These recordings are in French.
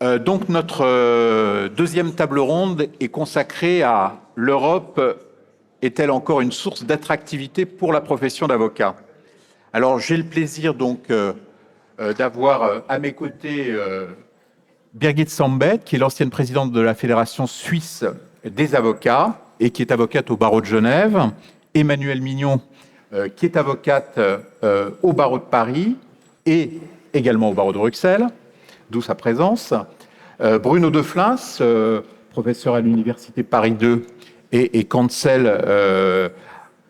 Donc notre deuxième table ronde est consacrée à l'Europe est-elle encore une source d'attractivité pour la profession d'avocat? Alors j'ai le plaisir donc d'avoir à mes côtés Birgit Sambet, qui est l'ancienne présidente de la Fédération suisse des avocats et qui est avocate au barreau de Genève, Emmanuelle Mignon, qui est avocate au barreau de Paris et également au barreau de Bruxelles, d'où sa présence. Bruno Deflins, professeur à l'université Paris 2 et cancel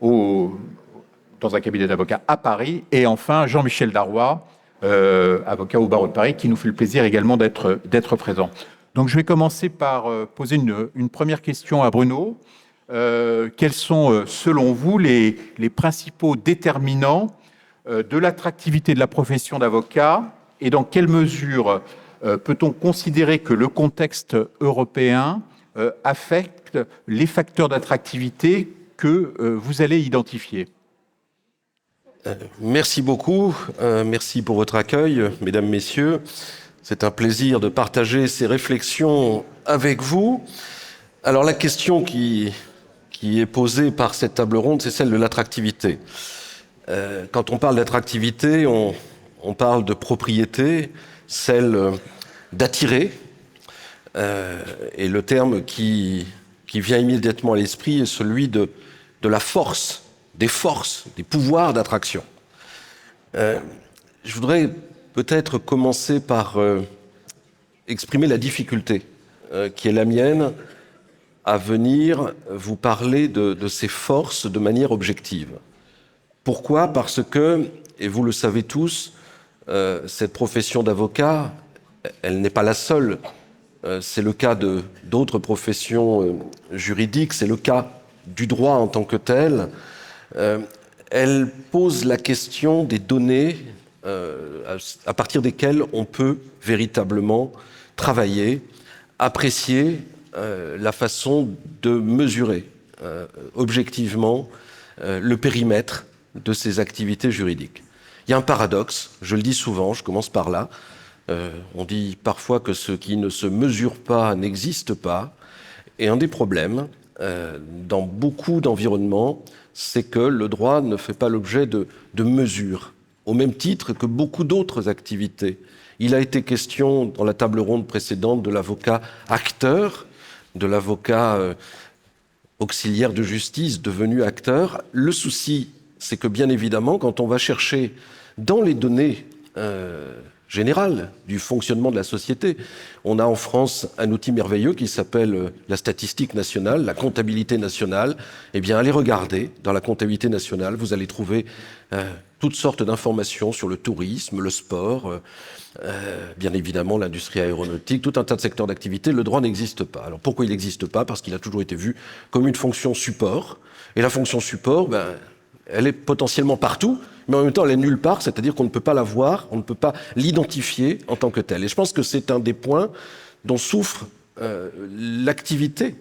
dans un cabinet d'avocats à Paris. Et enfin, Jean-Michel Darrois, avocat au barreau de Paris, qui nous fait le plaisir également d'être présent. Donc je vais commencer par poser une première question à Bruno. Quels sont, selon vous, les principaux déterminants de l'attractivité de la profession d'avocat et dans quelle mesure peut-on considérer que le contexte européen affecte les facteurs d'attractivité que vous allez identifier? Merci beaucoup, merci pour votre accueil, mesdames, messieurs. C'est un plaisir de partager ces réflexions avec vous. Alors la question qui est posée par cette table ronde, c'est celle de l'attractivité. Quand on parle d'attractivité, on parle de propriété, celle d'attirer. Et le terme qui vient immédiatement à l'esprit est celui de la force, des pouvoirs d'attraction. Je voudrais peut-être commencer par exprimer la difficulté qui est la mienne à venir vous parler de ces forces de manière objective. Pourquoi ? Parce que, et vous le savez tous, cette profession d'avocat, elle n'est pas la seule. C'est le cas d'autres professions juridiques, c'est le cas du droit en tant que tel. Elle pose la question des données à partir desquelles on peut véritablement travailler, apprécier la façon de mesurer objectivement le périmètre de ces activités juridiques. Il y a un paradoxe, je le dis souvent, je commence par là. On dit parfois que ce qui ne se mesure pas n'existe pas. Et un des problèmes, dans beaucoup d'environnements, c'est que le droit ne fait pas l'objet de mesures, au même titre que beaucoup d'autres activités. Il a été question, dans la table ronde précédente, de l'avocat acteur, de l'avocat auxiliaire de justice devenu acteur. Le souci, c'est que bien évidemment, quand on va chercher dans les données générales du fonctionnement de la société, on a en France un outil merveilleux qui s'appelle la statistique nationale, la comptabilité nationale. Eh bien, allez regarder dans la comptabilité nationale, vous allez trouver toutes sortes d'informations sur le tourisme, le sport, bien évidemment l'industrie aéronautique, tout un tas de secteurs d'activité. Le droit n'existe pas. Alors pourquoi il n'existe pas ? Parce qu'il a toujours été vu comme une fonction support. Et la fonction support, elle est potentiellement partout, mais en même temps elle est nulle part, c'est-à-dire qu'on ne peut pas la voir, on ne peut pas l'identifier en tant que telle. Et je pense que c'est un des points dont souffre l'activité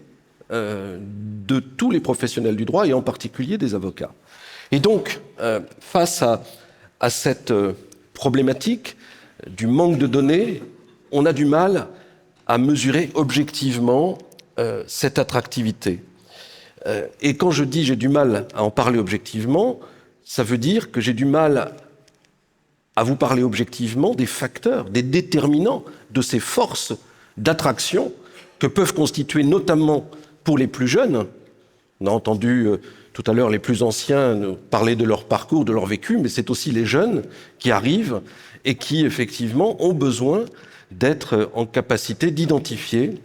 de tous les professionnels du droit et en particulier des avocats. Et donc, face à cette problématique du manque de données, on a du mal à mesurer objectivement cette attractivité. Et quand je dis j'ai du mal à en parler objectivement, ça veut dire que j'ai du mal à vous parler objectivement des facteurs, des déterminants de ces forces d'attraction que peuvent constituer notamment pour les plus jeunes. On a entendu tout à l'heure les plus anciens nous parler de leur parcours, de leur vécu, mais c'est aussi les jeunes qui arrivent et qui effectivement ont besoin d'être en capacité d'identifier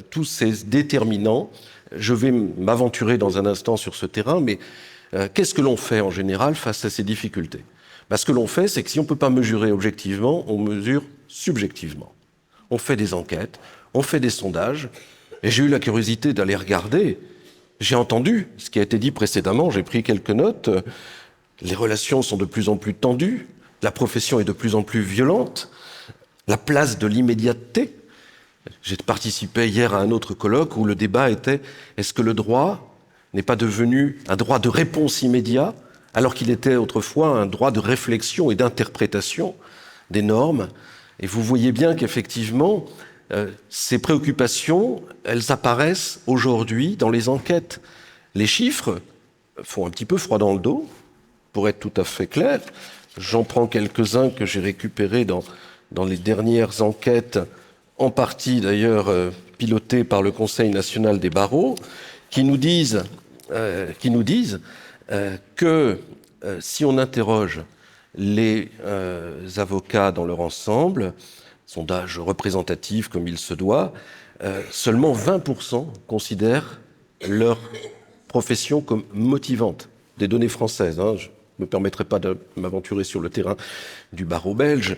tous ces déterminants. Je vais m'aventurer dans un instant sur ce terrain, mais qu'est-ce que l'on fait en général face à ces difficultés ? Ce que l'on fait, c'est que si on ne peut pas mesurer objectivement, on mesure subjectivement. On fait des enquêtes, on fait des sondages, et j'ai eu la curiosité d'aller regarder. J'ai entendu ce qui a été dit précédemment, j'ai pris quelques notes. Les relations sont de plus en plus tendues, la profession est de plus en plus violente, la place de l'immédiateté. J'ai participé hier à un autre colloque où le débat était « Est-ce que le droit n'est pas devenu un droit de réponse immédiat alors qu'il était autrefois un droit de réflexion et d'interprétation des normes ?» Et vous voyez bien qu'effectivement, Ces préoccupations, elles apparaissent aujourd'hui dans les enquêtes. Les chiffres font un petit peu froid dans le dos, pour être tout à fait clair. J'en prends quelques-uns que j'ai récupérés dans les dernières enquêtes, en partie d'ailleurs pilotées par le Conseil national des barreaux, qui nous disent que si on interroge les avocats dans leur ensemble, sondage représentatif comme il se doit, seulement 20% considèrent leur profession comme motivante. Des données françaises, je ne me permettrai pas de m'aventurer sur le terrain du barreau belge.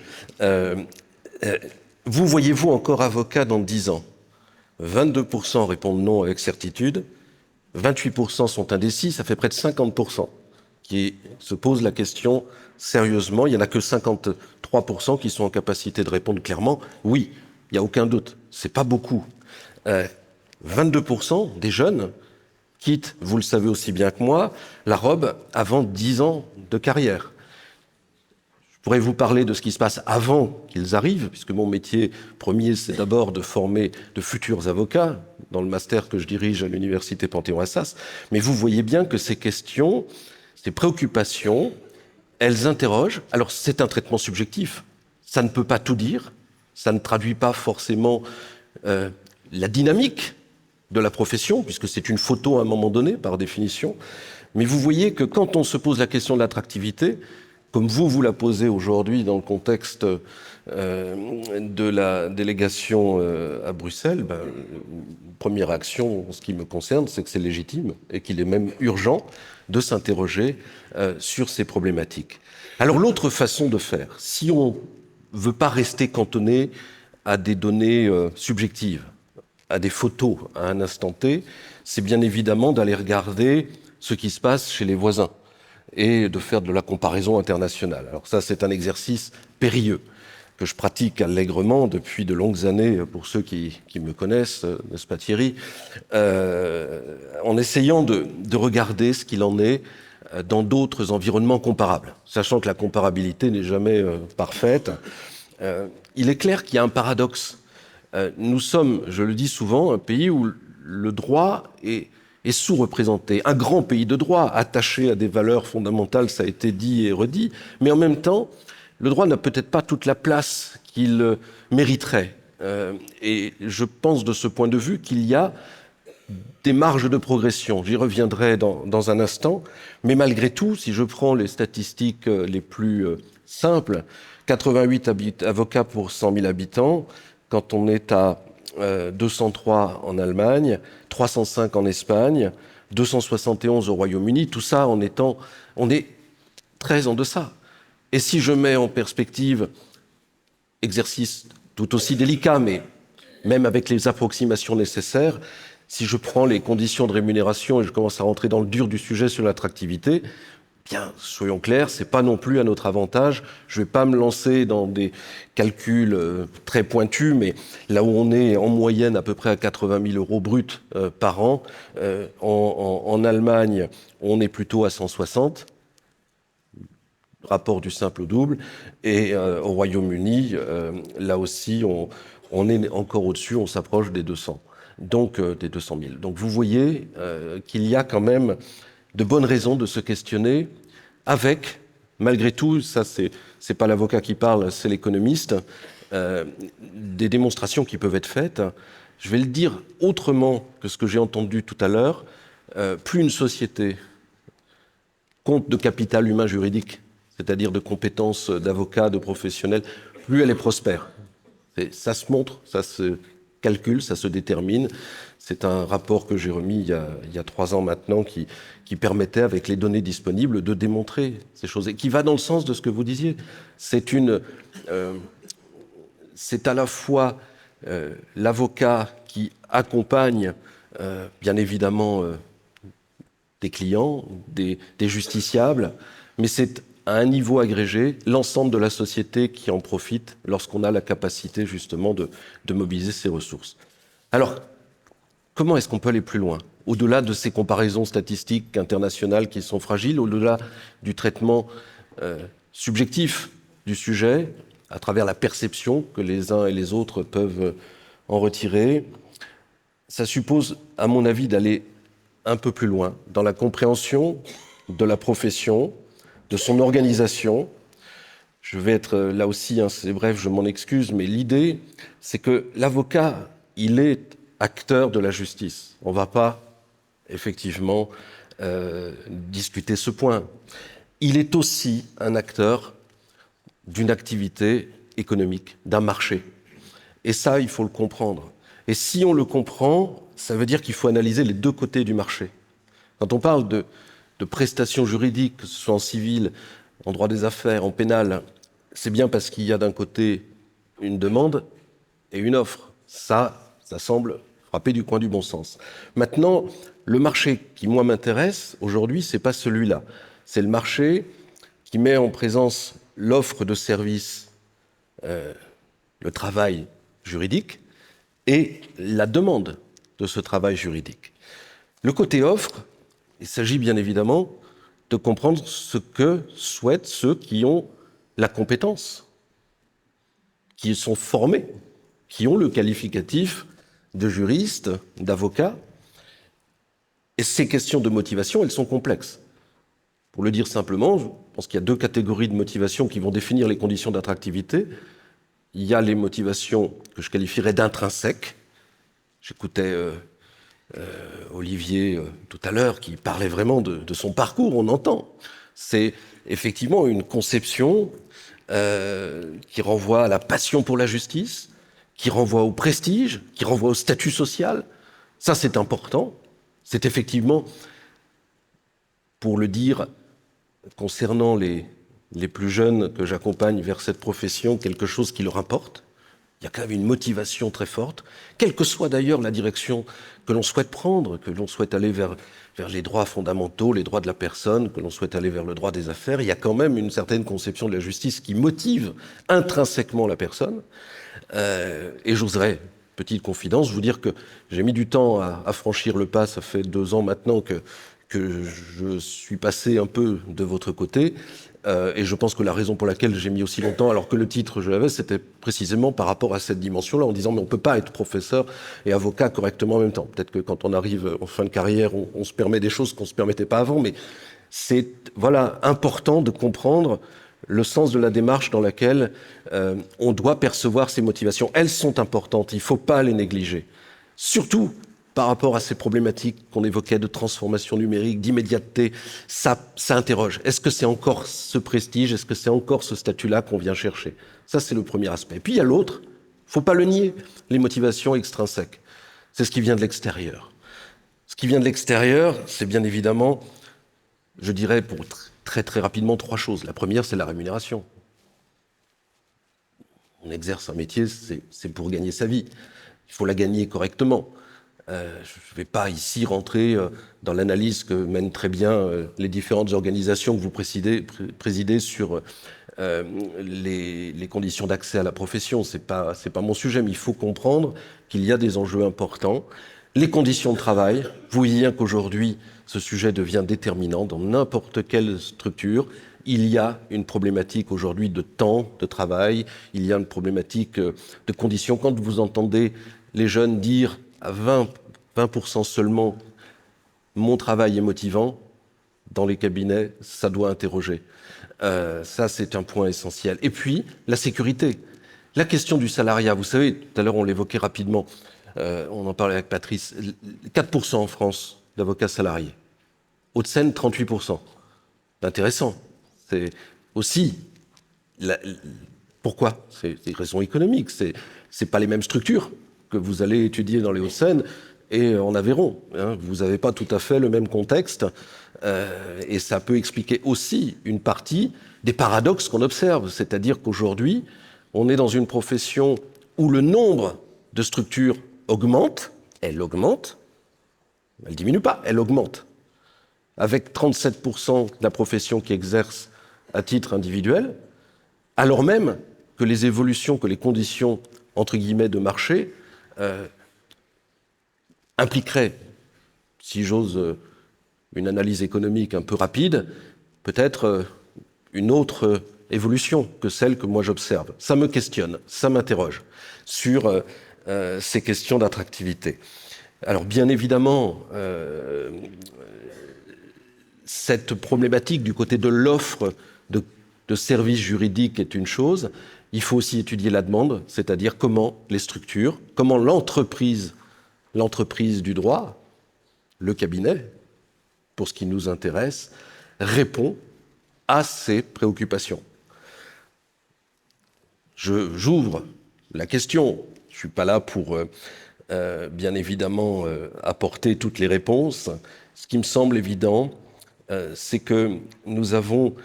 Vous voyez-vous encore avocat dans 10 ans ? 22% répondent non avec certitude, 28% sont indécis, ça fait près de 50% qui se posent la question sérieusement. Il n'y en a que 53% qui sont en capacité de répondre clairement « oui ». Il n'y a aucun doute, c'est pas beaucoup. 22% des jeunes quittent, vous le savez aussi bien que moi, la robe avant 10 ans de carrière. Je pourrais vous parler de ce qui se passe avant qu'ils arrivent, puisque mon métier premier, c'est d'abord de former de futurs avocats, dans le master que je dirige à l'université Panthéon-Assas. Mais vous voyez bien que ces questions, ces préoccupations, elles interrogent. Alors, c'est un traitement subjectif. Ça ne peut pas tout dire. Ça ne traduit pas forcément la dynamique de la profession, puisque c'est une photo à un moment donné, par définition. Mais vous voyez que quand on se pose la question de l'attractivité, comme vous la posez aujourd'hui dans le contexte de la délégation à Bruxelles, première action en ce qui me concerne, c'est que c'est légitime et qu'il est même urgent de s'interroger sur ces problématiques. Alors l'autre façon de faire, si on ne veut pas rester cantonné à des données subjectives, à des photos à un instant T, c'est bien évidemment d'aller regarder ce qui se passe chez les voisins et de faire de la comparaison internationale. Alors ça, c'est un exercice périlleux que je pratique allègrement depuis de longues années, pour ceux qui me connaissent, n'est-ce pas Thierry, en essayant de regarder ce qu'il en est dans d'autres environnements comparables, sachant que la comparabilité n'est jamais parfaite. Il est clair qu'il y a un paradoxe. Nous sommes, je le dis souvent, un pays où le droit est sous-représenté, un grand pays de droit, attaché à des valeurs fondamentales, ça a été dit et redit, mais en même temps, le droit n'a peut-être pas toute la place qu'il mériterait. Et je pense de ce point de vue qu'il y a des marges de progression. J'y reviendrai dans un instant, mais malgré tout, si je prends les statistiques les plus simples, 88 avocats pour 100 000 habitants, quand on est à 203 en Allemagne, 305 en Espagne, 271 au Royaume-Uni, tout ça on est très en deçà. Et si je mets en perspective, exercice tout aussi délicat, mais même avec les approximations nécessaires, si je prends les conditions de rémunération et je commence à rentrer dans le dur du sujet sur l'attractivité, bien, soyons clairs, c'est pas non plus à notre avantage. Je vais pas me lancer dans des calculs très pointus, mais là où on est en moyenne à peu près à 80 000 euros bruts par an, en Allemagne, on est plutôt à 160, rapport du simple au double, et au Royaume-Uni, là aussi, on est encore au-dessus, on s'approche des 200, donc des 200 000. Donc vous voyez qu'il y a quand même de bonnes raisons de se questionner avec, malgré tout, ça c'est pas l'avocat qui parle, c'est l'économiste, des démonstrations qui peuvent être faites. Je vais le dire autrement que ce que j'ai entendu tout à l'heure, plus une société compte de capital humain juridique, c'est-à-dire de compétences d'avocats, de professionnels, plus elle est prospère. Ça se montre, ça se calcule, ça se détermine. C'est un rapport que j'ai remis il y a 3 ans maintenant qui permettait, avec les données disponibles, de démontrer ces choses et qui va dans le sens de ce que vous disiez. C'est à la fois l'avocat qui accompagne, bien évidemment, des clients, des justiciables, mais c'est à un niveau agrégé l'ensemble de la société qui en profite lorsqu'on a la capacité justement de mobiliser ses ressources. Alors, comment est-ce qu'on peut aller plus loin ? Au-delà de ces comparaisons statistiques internationales qui sont fragiles, au-delà du traitement subjectif du sujet, à travers la perception que les uns et les autres peuvent en retirer. Ça suppose, à mon avis, d'aller un peu plus loin dans la compréhension de la profession, de son organisation. Je vais être là aussi, c'est bref, je m'en excuse, mais l'idée, c'est que l'avocat, il est acteur de la justice. On ne va pas, effectivement, discuter ce point. Il est aussi un acteur d'une activité économique, d'un marché. Et ça, il faut le comprendre. Et si on le comprend, ça veut dire qu'il faut analyser les deux côtés du marché. Quand on parle de prestations juridiques, que ce soit en civil, en droit des affaires, en pénal, c'est bien parce qu'il y a d'un côté une demande et une offre. Ça semble frapper du coin du bon sens. Maintenant, le marché qui, moi, m'intéresse aujourd'hui, c'est pas celui-là. C'est le marché qui met en présence l'offre de services, le travail juridique et la demande de ce travail juridique. Le côté offre, il s'agit bien évidemment de comprendre ce que souhaitent ceux qui ont la compétence, qui sont formés, qui ont le qualificatif de juriste, d'avocat. Et ces questions de motivation, elles sont complexes. Pour le dire simplement, je pense qu'il y a deux catégories de motivation qui vont définir les conditions d'attractivité. Il y a les motivations que je qualifierais d'intrinsèques. J'écoutais Olivier tout à l'heure qui parlait vraiment de son parcours, on entend. C'est effectivement une conception qui renvoie à la passion pour la justice, qui renvoie au prestige, qui renvoie au statut social. Ça, c'est important. C'est effectivement, pour le dire, concernant les plus jeunes que j'accompagne vers cette profession, quelque chose qui leur importe. Il y a quand même une motivation très forte, quelle que soit d'ailleurs la direction que l'on souhaite prendre, que l'on souhaite aller vers les droits fondamentaux, les droits de la personne, que l'on souhaite aller vers le droit des affaires. Il y a quand même une certaine conception de la justice qui motive intrinsèquement la personne. Et j'oserais, petite confidence, vous dire que j'ai mis du temps à franchir le pas. Ça fait 2 ans maintenant que je suis passé un peu de votre côté. Et je pense que la raison pour laquelle j'ai mis aussi longtemps, alors que le titre je l'avais, c'était précisément par rapport à cette dimension-là, en disant mais on ne peut pas être professeur et avocat correctement en même temps. Peut-être que quand on arrive en fin de carrière, on se permet des choses qu'on ne se permettait pas avant, mais c'est important de comprendre le sens de la démarche dans laquelle on doit percevoir ces motivations. Elles sont importantes, il ne faut pas les négliger. Surtout par rapport à ces problématiques qu'on évoquait de transformation numérique, d'immédiateté, ça interroge. Est-ce que c'est encore ce prestige, est-ce que c'est encore ce statut-là qu'on vient chercher? Ça, c'est le premier aspect. Et puis, il y a l'autre, il ne faut pas le nier, les motivations extrinsèques. C'est ce qui vient de l'extérieur. Ce qui vient de l'extérieur, c'est bien évidemment, je dirais pour très très rapidement 3 choses. La première, c'est la rémunération. On exerce un métier, c'est pour gagner sa vie. Il faut la gagner correctement. Je ne vais pas ici rentrer dans l'analyse que mènent très bien les différentes organisations que vous présidez sur les conditions d'accès à la profession. C'est pas mon sujet, mais il faut comprendre qu'il y a des enjeux importants. Les conditions de travail, vous voyez bien qu'aujourd'hui, ce sujet devient déterminant dans n'importe quelle structure. Il y a une problématique aujourd'hui de temps de travail, il y a une problématique de conditions. Quand vous entendez les jeunes dire à 20% seulement mon travail est motivant, dans les cabinets, ça doit interroger. Ça, c'est un point essentiel. Et puis, la sécurité. La question du salariat, vous savez, tout à l'heure on l'évoquait rapidement, on en parlait avec Patrice, 4% en France d'avocats salariés. Hauts-de-Seine, 38%. C'est intéressant. C'est aussi... Pourquoi? C'est des raisons économiques. C'est pas les mêmes structures que vous allez étudier dans les Hauts-de-Seine et en Aveyron. Vous n'avez pas tout à fait le même contexte. Et ça peut expliquer aussi une partie des paradoxes qu'on observe. C'est-à-dire qu'aujourd'hui, on est dans une profession où le nombre de structures augmente. Elle augmente. Elle ne diminue pas, elle augmente. Avec 37% de la profession qui exerce à titre individuel, alors même que les évolutions, que les conditions, entre guillemets, de marché impliqueraient, si j'ose une analyse économique un peu rapide, peut-être une autre évolution que celle que moi j'observe. Ça me questionne, ça m'interroge sur ces questions d'attractivité. Alors bien évidemment, cette problématique du côté de l'offre de services juridiques est une chose. Il faut aussi étudier la demande, c'est-à-dire comment les structures, comment l'entreprise du droit, le cabinet, pour ce qui nous intéresse, répond à ces préoccupations. J'ouvre la question. Je ne suis pas là pour, bien évidemment, apporter toutes les réponses. Ce qui me semble évident, c'est que nous avons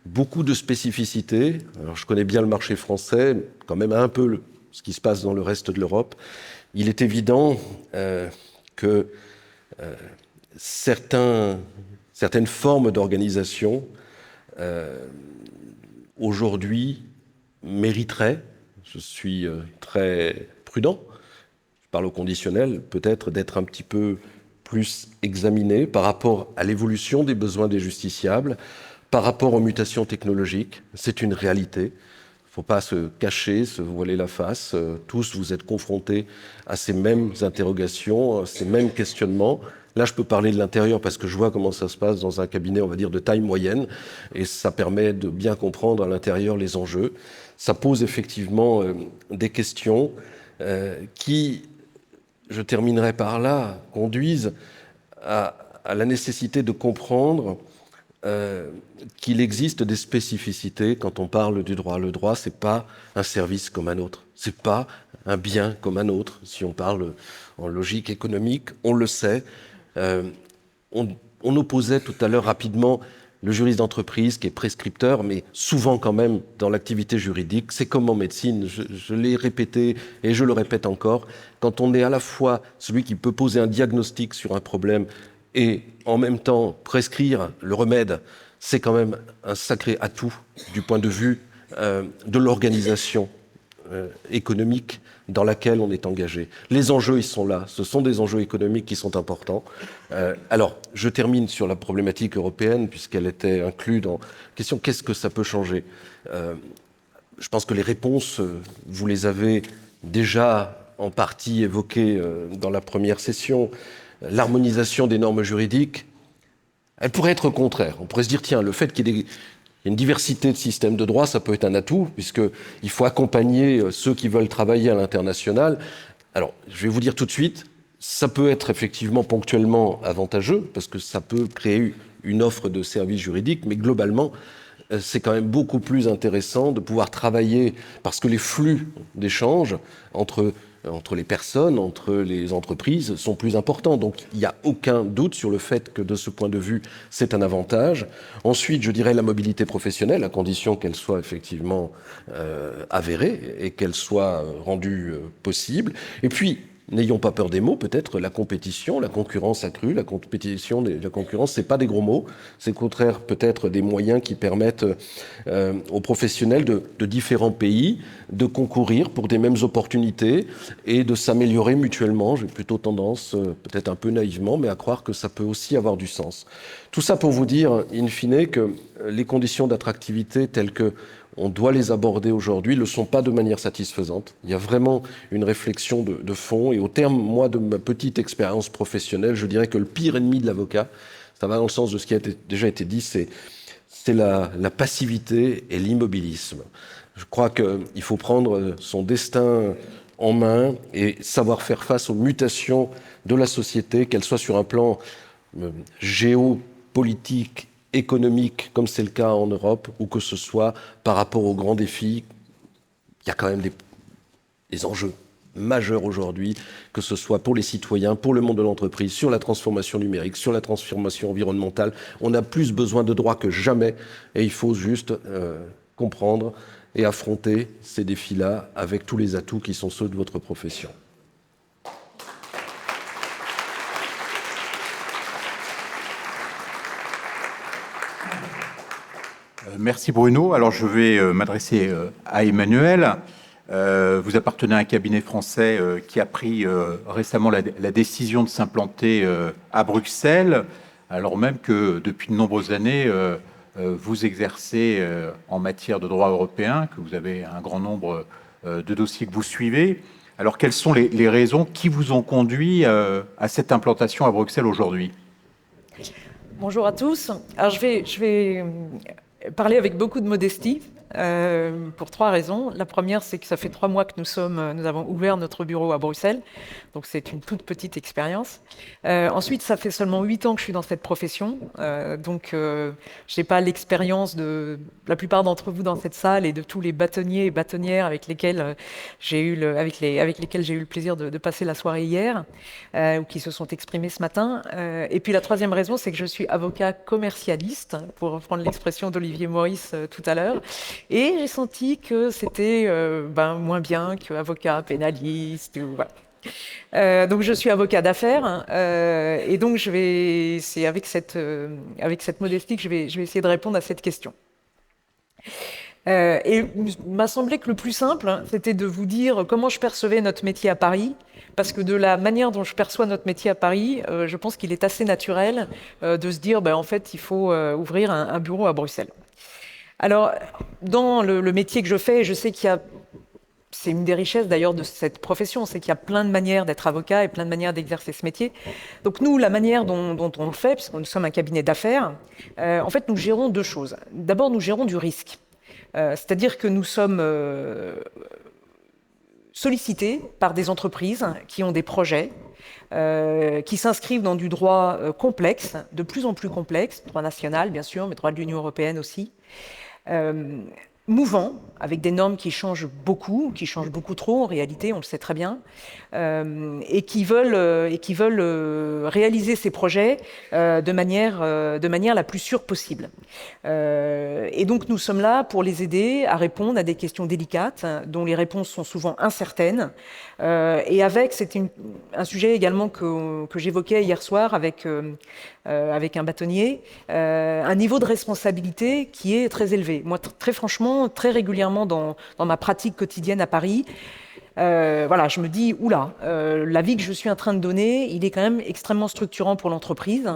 beaucoup de spécificités. Alors, je connais bien le marché français, quand même un peu ce qui se passe dans le reste de l'Europe. Il est évident que certaines formes d'organisation aujourd'hui mériteraient, je suis très prudent, je parle au conditionnel, peut-être d'être un petit peu plus examinées par rapport à l'évolution des besoins des justiciables, par rapport aux mutations technologiques. C'est une réalité. Il ne faut pas se cacher, se voiler la face. Tous, vous êtes confrontés à ces mêmes interrogations, à ces mêmes questionnements. Là, je peux parler de l'intérieur parce que je vois comment ça se passe dans un cabinet, on va dire, de taille moyenne, et ça permet de bien comprendre à l'intérieur les enjeux. Ça pose effectivement des questions qui, je terminerai par là, conduisent à la nécessité de comprendre qu'il existe des spécificités quand on parle du droit. Le droit, c'est pas un service comme un autre, c'est pas un bien comme un autre. Si on parle en logique économique, on le sait. On opposait tout à l'heure rapidement le juriste d'entreprise qui est prescripteur, mais souvent quand même dans l'activité juridique, c'est comme en médecine, je l'ai répété et je le répète encore, quand on est à la fois celui qui peut poser un diagnostic sur un problème et en même temps prescrire le remède, c'est quand même un sacré atout du point de vue de l'organisation économique dans laquelle on est engagé. Les enjeux, ils sont là. Ce sont des enjeux économiques qui sont importants. Alors, je termine sur la problématique européenne, puisqu'elle était inclue dans la question qu'est-ce que ça peut changer. Je pense que les réponses, vous les avez déjà en partie évoquées dans la première session. L'harmonisation des normes juridiques, elle pourrait être contraire. On pourrait se dire, tiens, le fait qu'il y ait une diversité de systèmes de droit, ça peut être un atout, puisqu'il faut accompagner ceux qui veulent travailler à l'international. Alors, je vais vous dire tout de suite, ça peut être effectivement ponctuellement avantageux, parce que ça peut créer une offre de services juridiques, mais globalement, c'est quand même beaucoup plus intéressant de pouvoir travailler, parce que les flux d'échanges entre les personnes, entre les entreprises, sont plus importants. Donc, il n'y a aucun doute sur le fait que, de ce point de vue, c'est un avantage. Ensuite, je dirais la mobilité professionnelle, à condition qu'elle soit effectivement avérée et qu'elle soit rendue possible. Et puis, n'ayons pas peur des mots, peut-être la compétition, la concurrence accrue. La compétition, la concurrence, c'est pas des gros mots, c'est au contraire peut-être des moyens qui permettent aux professionnels de différents pays de concourir pour des mêmes opportunités et de s'améliorer mutuellement. J'ai plutôt tendance, peut-être un peu naïvement, mais à croire que ça peut aussi avoir du sens. Tout ça pour vous dire, in fine, que les conditions d'attractivité telles que on doit les aborder aujourd'hui, ne le sont pas de manière satisfaisante. Il y a vraiment une réflexion de fond. Et au terme, moi, de ma petite expérience professionnelle, je dirais que le pire ennemi de l'avocat, ça va dans le sens de ce qui a déjà été dit, c'est la passivité et l'immobilisme. Je crois qu'il faut prendre son destin en main et savoir faire face aux mutations de la société, qu'elles soient sur un plan géopolitique, économique, comme c'est le cas en Europe, ou que ce soit par rapport aux grands défis. Il y a quand même des enjeux majeurs aujourd'hui, que ce soit pour les citoyens, pour le monde de l'entreprise, sur la transformation numérique, sur la transformation environnementale. On a plus besoin de droits que jamais, et il faut juste comprendre et affronter ces défis-là avec tous les atouts qui sont ceux de votre profession. Merci Bruno. Alors je vais m'adresser à Emmanuel. Vous appartenez à un cabinet français qui a pris récemment la décision de s'implanter à Bruxelles, alors même que depuis de nombreuses années, vous exercez en matière de droit européen, que vous avez un grand nombre de dossiers que vous suivez. Alors, quelles sont les raisons qui vous ont conduit à cette implantation à Bruxelles aujourd'hui? Bonjour à tous. Alors je vais parler avec beaucoup de modestie pour 3 raisons. La première, c'est que ça fait 3 mois que nous avons ouvert notre bureau à Bruxelles, donc c'est une toute petite expérience. Ensuite, ça fait seulement 8 ans que je suis dans cette profession, donc je n'ai pas l'expérience de la plupart d'entre vous dans cette salle et de tous les bâtonniers et bâtonnières avec lesquels j'ai eu le plaisir de passer la soirée hier, ou qui se sont exprimés ce matin. Et puis la troisième raison, c'est que je suis avocat commercialiste, pour reprendre l'expression d'Olivier Maurice tout à l'heure. Et j'ai senti que c'était moins bien qu'avocat pénaliste. Voilà. Donc je suis avocat d'affaires et donc c'est avec cette modestie que je vais essayer de répondre à cette question. Et il m'a semblé que le plus simple, c'était de vous dire comment je percevais notre métier à Paris, parce que de la manière dont je perçois notre métier à Paris, je pense qu'il est assez naturel de se dire, en fait, il faut ouvrir un bureau à Bruxelles. Alors, dans le métier que je fais, je sais c'est une des richesses d'ailleurs de cette profession, c'est qu'il y a plein de manières d'être avocat et plein de manières d'exercer ce métier. Donc nous, la manière dont on le fait, puisque nous sommes un cabinet d'affaires, en fait, nous gérons 2 choses. D'abord, nous gérons du risque. C'est-à-dire que nous sommes sollicités par des entreprises qui ont des projets, qui s'inscrivent dans du droit complexe, de plus en plus complexe, droit national bien sûr, mais droit de l'Union européenne aussi, mouvant, avec des normes qui changent beaucoup trop en réalité, on le sait très bien, et qui veulent réaliser ces projets de manière la plus sûre possible. Et donc nous sommes là pour les aider à répondre à des questions délicates, dont les réponses sont souvent incertaines. Et c'est un sujet également que j'évoquais hier soir avec un bâtonnier, un niveau de responsabilité qui est très élevé. Moi, très franchement, très régulièrement dans ma pratique quotidienne à Paris, je me dis, l'avis que je suis en train de donner, il est quand même extrêmement structurant pour l'entreprise,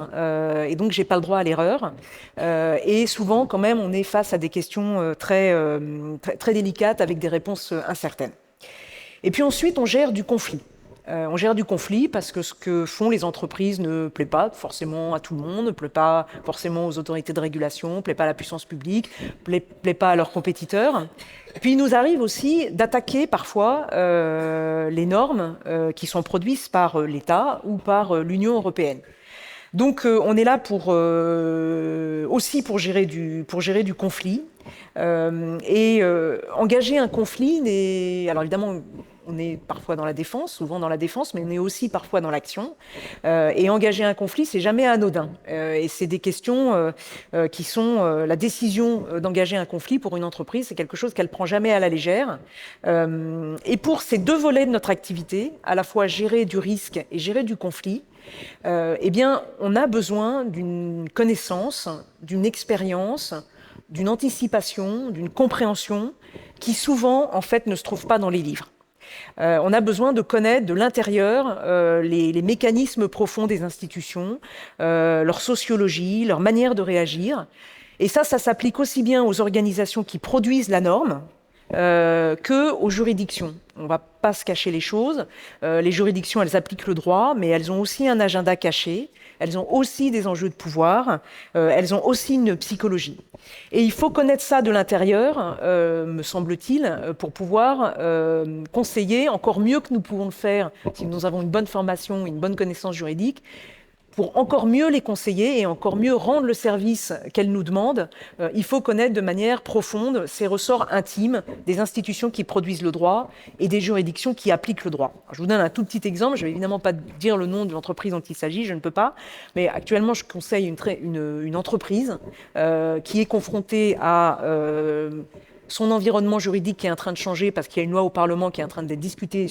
et donc j'ai pas le droit à l'erreur. Et souvent, quand même, on est face à des questions très délicates avec des réponses incertaines. Et puis ensuite, on gère du conflit. On gère du conflit parce que ce que font les entreprises ne plaît pas forcément à tout le monde, ne plaît pas forcément aux autorités de régulation, ne plaît pas à la puissance publique, ne plaît pas à leurs compétiteurs. Puis il nous arrive aussi d'attaquer parfois les normes qui sont produites par l'État ou par l'Union européenne. Donc on est là aussi pour gérer du conflit. Engager un conflit, alors évidemment, on est parfois dans la défense, souvent dans la défense, mais on est aussi parfois dans l'action. Et engager un conflit, c'est jamais anodin. Et c'est des questions qui sont la décision d'engager un conflit pour une entreprise, c'est quelque chose qu'elle prend jamais à la légère. Et pour ces 2 volets de notre activité, à la fois gérer du risque et gérer du conflit, on a besoin d'une connaissance, d'une expérience, d'une anticipation, d'une compréhension qui souvent, en fait, ne se trouve pas dans les livres. On a besoin de connaître de l'intérieur les mécanismes profonds des institutions, leur sociologie, leur manière de réagir. Et ça s'applique aussi bien aux organisations qui produisent la norme qu'aux juridictions. On ne va pas se cacher les choses. Les juridictions, elles appliquent le droit, mais elles ont aussi un agenda caché. Elles ont aussi des enjeux de pouvoir. Elles ont aussi une psychologie. Et il faut connaître ça de l'intérieur, me semble-t-il, pour pouvoir conseiller encore mieux que nous pouvons le faire si nous avons une bonne formation, une bonne connaissance juridique, pour encore mieux les conseiller et encore mieux rendre le service qu'elles nous demandent. Il faut connaître de manière profonde ces ressorts intimes des institutions qui produisent le droit et des juridictions qui appliquent le droit. Alors, je vous donne un tout petit exemple. Je ne vais évidemment pas dire le nom de l'entreprise dont il s'agit, je ne peux pas. Mais actuellement, je conseille une entreprise qui est confrontée à son environnement juridique qui est en train de changer parce qu'il y a une loi au Parlement qui est en train d'être discutée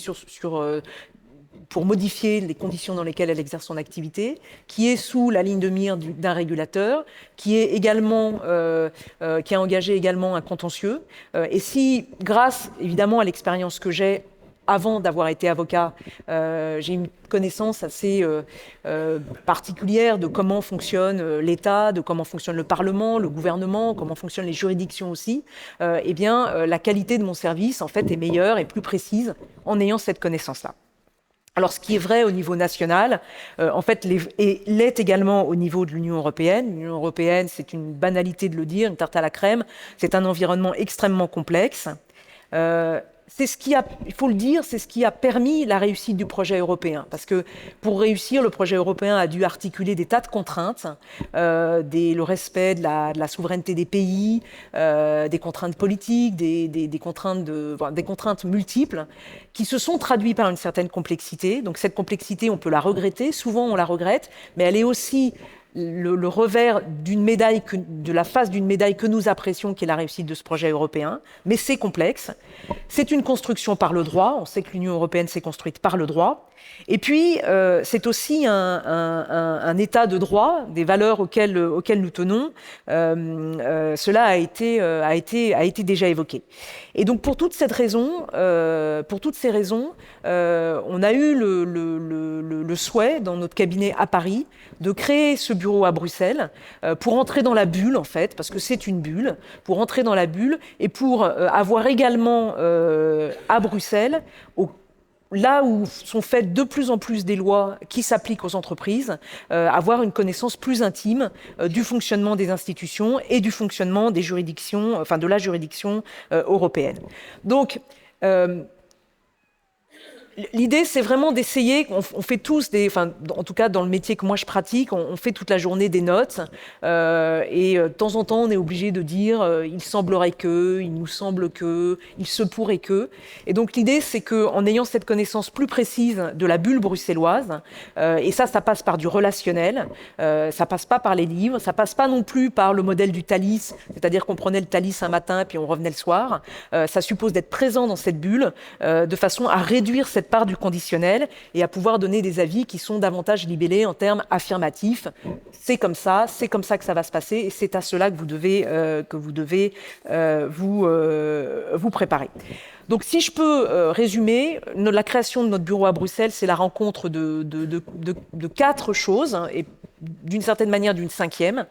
pour modifier les conditions dans lesquelles elle exerce son activité, qui est sous la ligne de mire d'un régulateur, qui a engagé également un contentieux. Et si, grâce évidemment à l'expérience que j'ai avant d'avoir été avocat, j'ai une connaissance assez particulière de comment fonctionne l'État, de comment fonctionne le Parlement, le gouvernement, comment fonctionnent les juridictions aussi, eh bien, la qualité de mon service, en fait, est meilleure et plus précise en ayant cette connaissance-là. Alors, ce qui est vrai au niveau national, en fait, l'est également au niveau de l'Union européenne. L'Union européenne, c'est une banalité de le dire, une tarte à la crème. C'est un environnement extrêmement complexe. C'est ce qui a, il faut le dire, c'est ce qui a permis la réussite du projet européen. Parce que pour réussir, le projet européen a dû articuler des tas de contraintes, le respect de la souveraineté des pays, des contraintes politiques, des contraintes multiples, qui se sont traduites par une certaine complexité. Donc cette complexité, on peut la regretter, souvent on la regrette, mais elle est aussi le revers d'une médaille, de la face d'une médaille que nous apprécions, qui est la réussite de ce projet européen. Mais c'est complexe. C'est une construction par le droit. On sait que l'Union européenne s'est construite par le droit. Et puis, c'est aussi un état de droit, des valeurs auxquelles nous tenons. Cela a été déjà évoqué. Et donc, pour toutes ces raisons, on a eu le souhait, dans notre cabinet à Paris, de créer ce bureau à Bruxelles pour entrer dans la bulle, en fait, parce que c'est une bulle, pour entrer dans la bulle et pour avoir également à Bruxelles, là où sont faites de plus en plus des lois qui s'appliquent aux entreprises, avoir une connaissance plus intime du fonctionnement des institutions et du fonctionnement des juridictions, enfin de la juridiction européenne. Donc, l'idée, c'est vraiment d'essayer, on fait tous en tout cas dans le métier que moi je pratique, on fait toute la journée des notes, et de temps en temps on est obligé de dire il semblerait que, il nous semble que, il se pourrait que. Et donc l'idée, c'est qu'en ayant cette connaissance plus précise de la bulle bruxelloise, et ça passe par du relationnel, ça passe pas par les livres, ça passe pas non plus par le modèle du Thalys, c'est-à-dire qu'on prenait le Thalys un matin puis on revenait le soir. Ça suppose d'être présent dans cette bulle de façon à réduire cette part du conditionnel et à pouvoir donner des avis qui sont davantage libellés en termes affirmatifs. C'est comme ça que ça va se passer et c'est à cela que vous devez vous préparer. Donc si je peux résumer, la création de notre bureau à Bruxelles, c'est la rencontre de 4 choses, hein, et d'une certaine manière d'une 5e.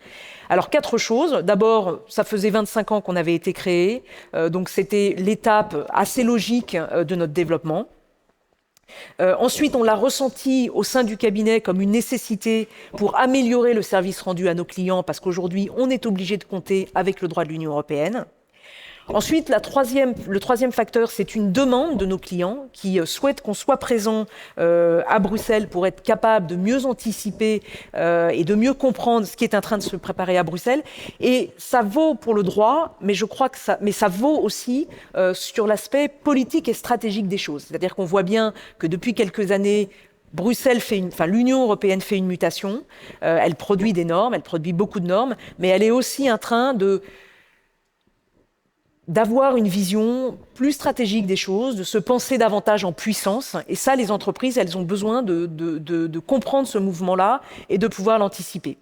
Alors 4 choses. D'abord, ça faisait 25 ans qu'on avait été créé, donc c'était l'étape assez logique de notre développement. Ensuite, on l'a ressenti au sein du cabinet comme une nécessité pour améliorer le service rendu à nos clients, parce qu'aujourd'hui, on est obligé de compter avec le droit de l'Union européenne. Ensuite, le troisième facteur, c'est une demande de nos clients qui souhaitent qu'on soit présent à Bruxelles pour être capable de mieux anticiper et de mieux comprendre ce qui est en train de se préparer à Bruxelles. Et ça vaut pour le droit, mais je crois que ça vaut aussi sur l'aspect politique et stratégique des choses. C'est-à-dire qu'on voit bien que depuis quelques années, l'Union européenne fait une mutation. Elle produit des normes, elle produit beaucoup de normes, mais elle est aussi en train d'avoir une vision plus stratégique des choses, de se penser davantage en puissance. Et ça, les entreprises, elles ont besoin de comprendre ce mouvement-là et de pouvoir l'anticiper.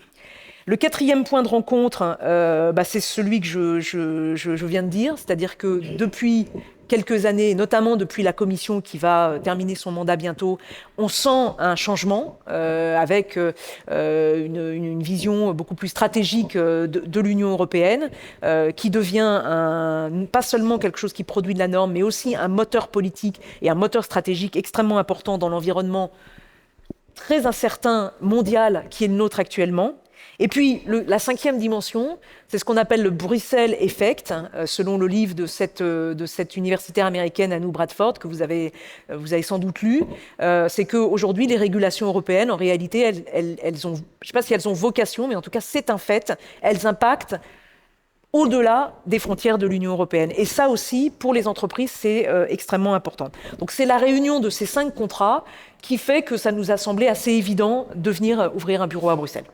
Le 4e point de rencontre, c'est celui que je viens de dire, c'est-à-dire que depuis quelques années, notamment depuis la Commission qui va terminer son mandat bientôt, on sent un changement avec une vision beaucoup plus stratégique de l'Union européenne, qui devient pas seulement quelque chose qui produit de la norme, mais aussi un moteur politique et un moteur stratégique extrêmement important dans l'environnement très incertain mondial qui est le nôtre actuellement. Et puis, la 5e dimension, c'est ce qu'on appelle le Bruxelles Effect, selon le livre de cette universitaire américaine, Anu Bradford, que vous avez sans doute lu. C'est qu'aujourd'hui, les régulations européennes, en réalité, elles ont, je ne sais pas si elles ont vocation, mais en tout cas, c'est un fait, elles impactent au-delà des frontières de l'Union européenne. Et ça aussi, pour les entreprises, c'est extrêmement important. Donc c'est la réunion de ces 5 contrats qui fait que ça nous a semblé assez évident de venir ouvrir un bureau à Bruxelles.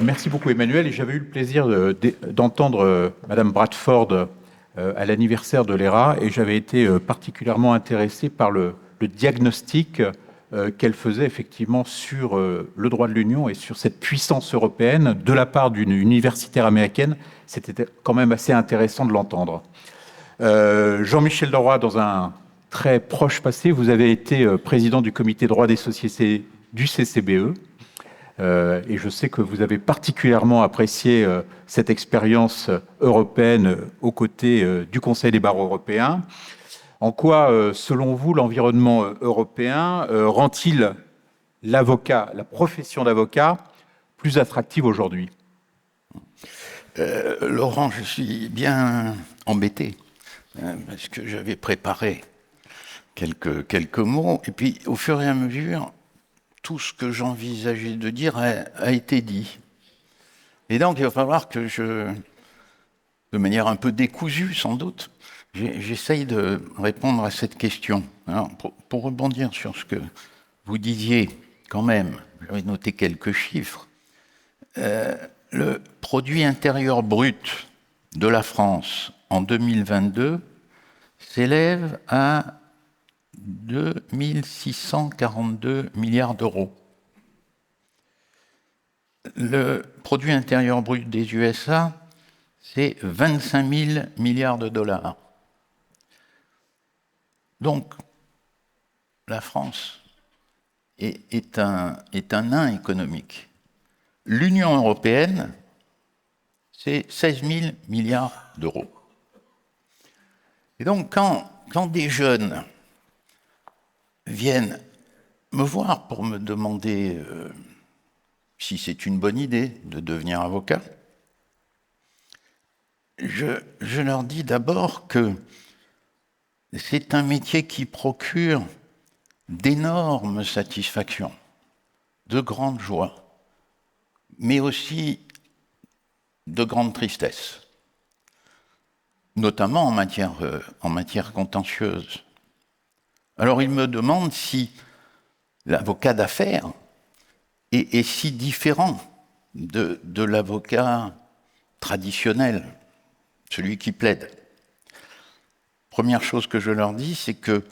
Merci beaucoup Emmanuel, et j'avais eu le plaisir d'entendre Madame Bradford à l'anniversaire de l'ERA, et j'avais été particulièrement intéressé par le diagnostic qu'elle faisait effectivement sur le droit de l'Union et sur cette puissance européenne de la part d'une universitaire américaine. C'était quand même assez intéressant de l'entendre. Jean-Michel Leroy, dans un très proche passé, vous avez été président du comité droit des sociétés du CCBE. Et je sais que vous avez particulièrement apprécié cette expérience européenne aux côtés du Conseil des barreaux européens. En quoi, selon vous, l'environnement européen rend-il l'avocat, la profession d'avocat, plus attractive aujourd'hui ? Laurent, je suis bien embêté parce que j'avais préparé quelques mots et puis au fur et à mesure, tout ce que j'envisageais de dire a été dit. Et donc il va falloir que de manière un peu décousue sans doute, j'essaye de répondre à cette question. Alors, pour rebondir sur ce que vous disiez quand même, j'avais noté quelques chiffres. Le produit intérieur brut de la France en 2022 s'élève à 2 642 milliards d'euros. Le produit intérieur brut des USA, c'est 25 000 milliards de dollars. Donc, la France est un nain économique. L'Union européenne, c'est 16 000 milliards d'euros. Et donc, quand des jeunes viennent me voir pour me demander si c'est une bonne idée de devenir avocat, je leur dis d'abord que c'est un métier qui procure d'énormes satisfactions, de grandes joies, mais aussi de grandes tristesses, notamment en matière contentieuse. Alors ils me demandent si l'avocat d'affaires est si différent de l'avocat traditionnel, celui qui plaide. Première chose que je leur dis, c'est que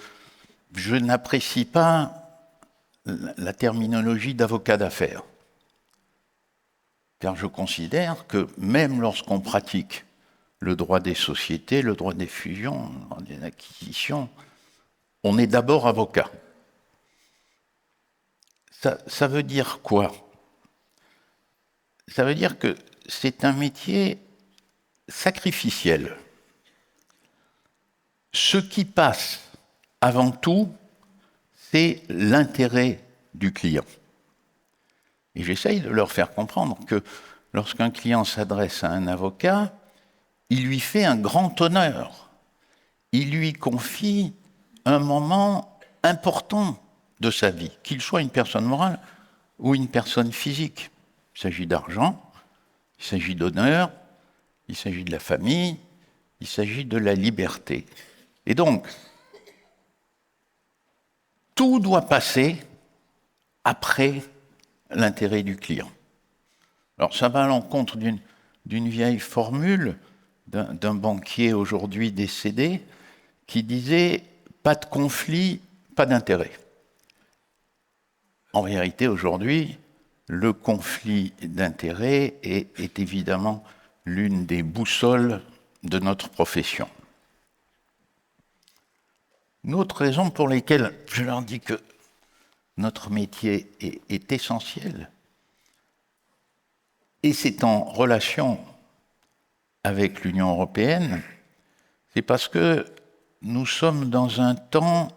je n'apprécie pas la terminologie d'avocat d'affaires. Car je considère que même lorsqu'on pratique le droit des sociétés, le droit des fusions, le droit des acquisitions, on est d'abord avocat. Ça veut dire quoi ? Ça veut dire que c'est un métier sacrificiel. Ce qui passe avant tout, c'est l'intérêt du client. Et j'essaye de leur faire comprendre que lorsqu'un client s'adresse à un avocat, il lui fait un grand honneur. Il lui confie un moment important de sa vie, qu'il soit une personne morale ou une personne physique. Il s'agit d'argent, il s'agit d'honneur, il s'agit de la famille, il s'agit de la liberté. Et donc, tout doit passer après l'intérêt du client. Alors ça va à l'encontre d'une vieille formule d'un banquier aujourd'hui décédé qui disait « pas de conflit, pas d'intérêt ». En réalité, aujourd'hui, le conflit d'intérêts est évidemment l'une des boussoles de notre profession. Une autre raison pour laquelle je leur dis que notre métier est essentiel, et c'est en relation avec l'Union européenne, c'est parce que nous sommes dans un temps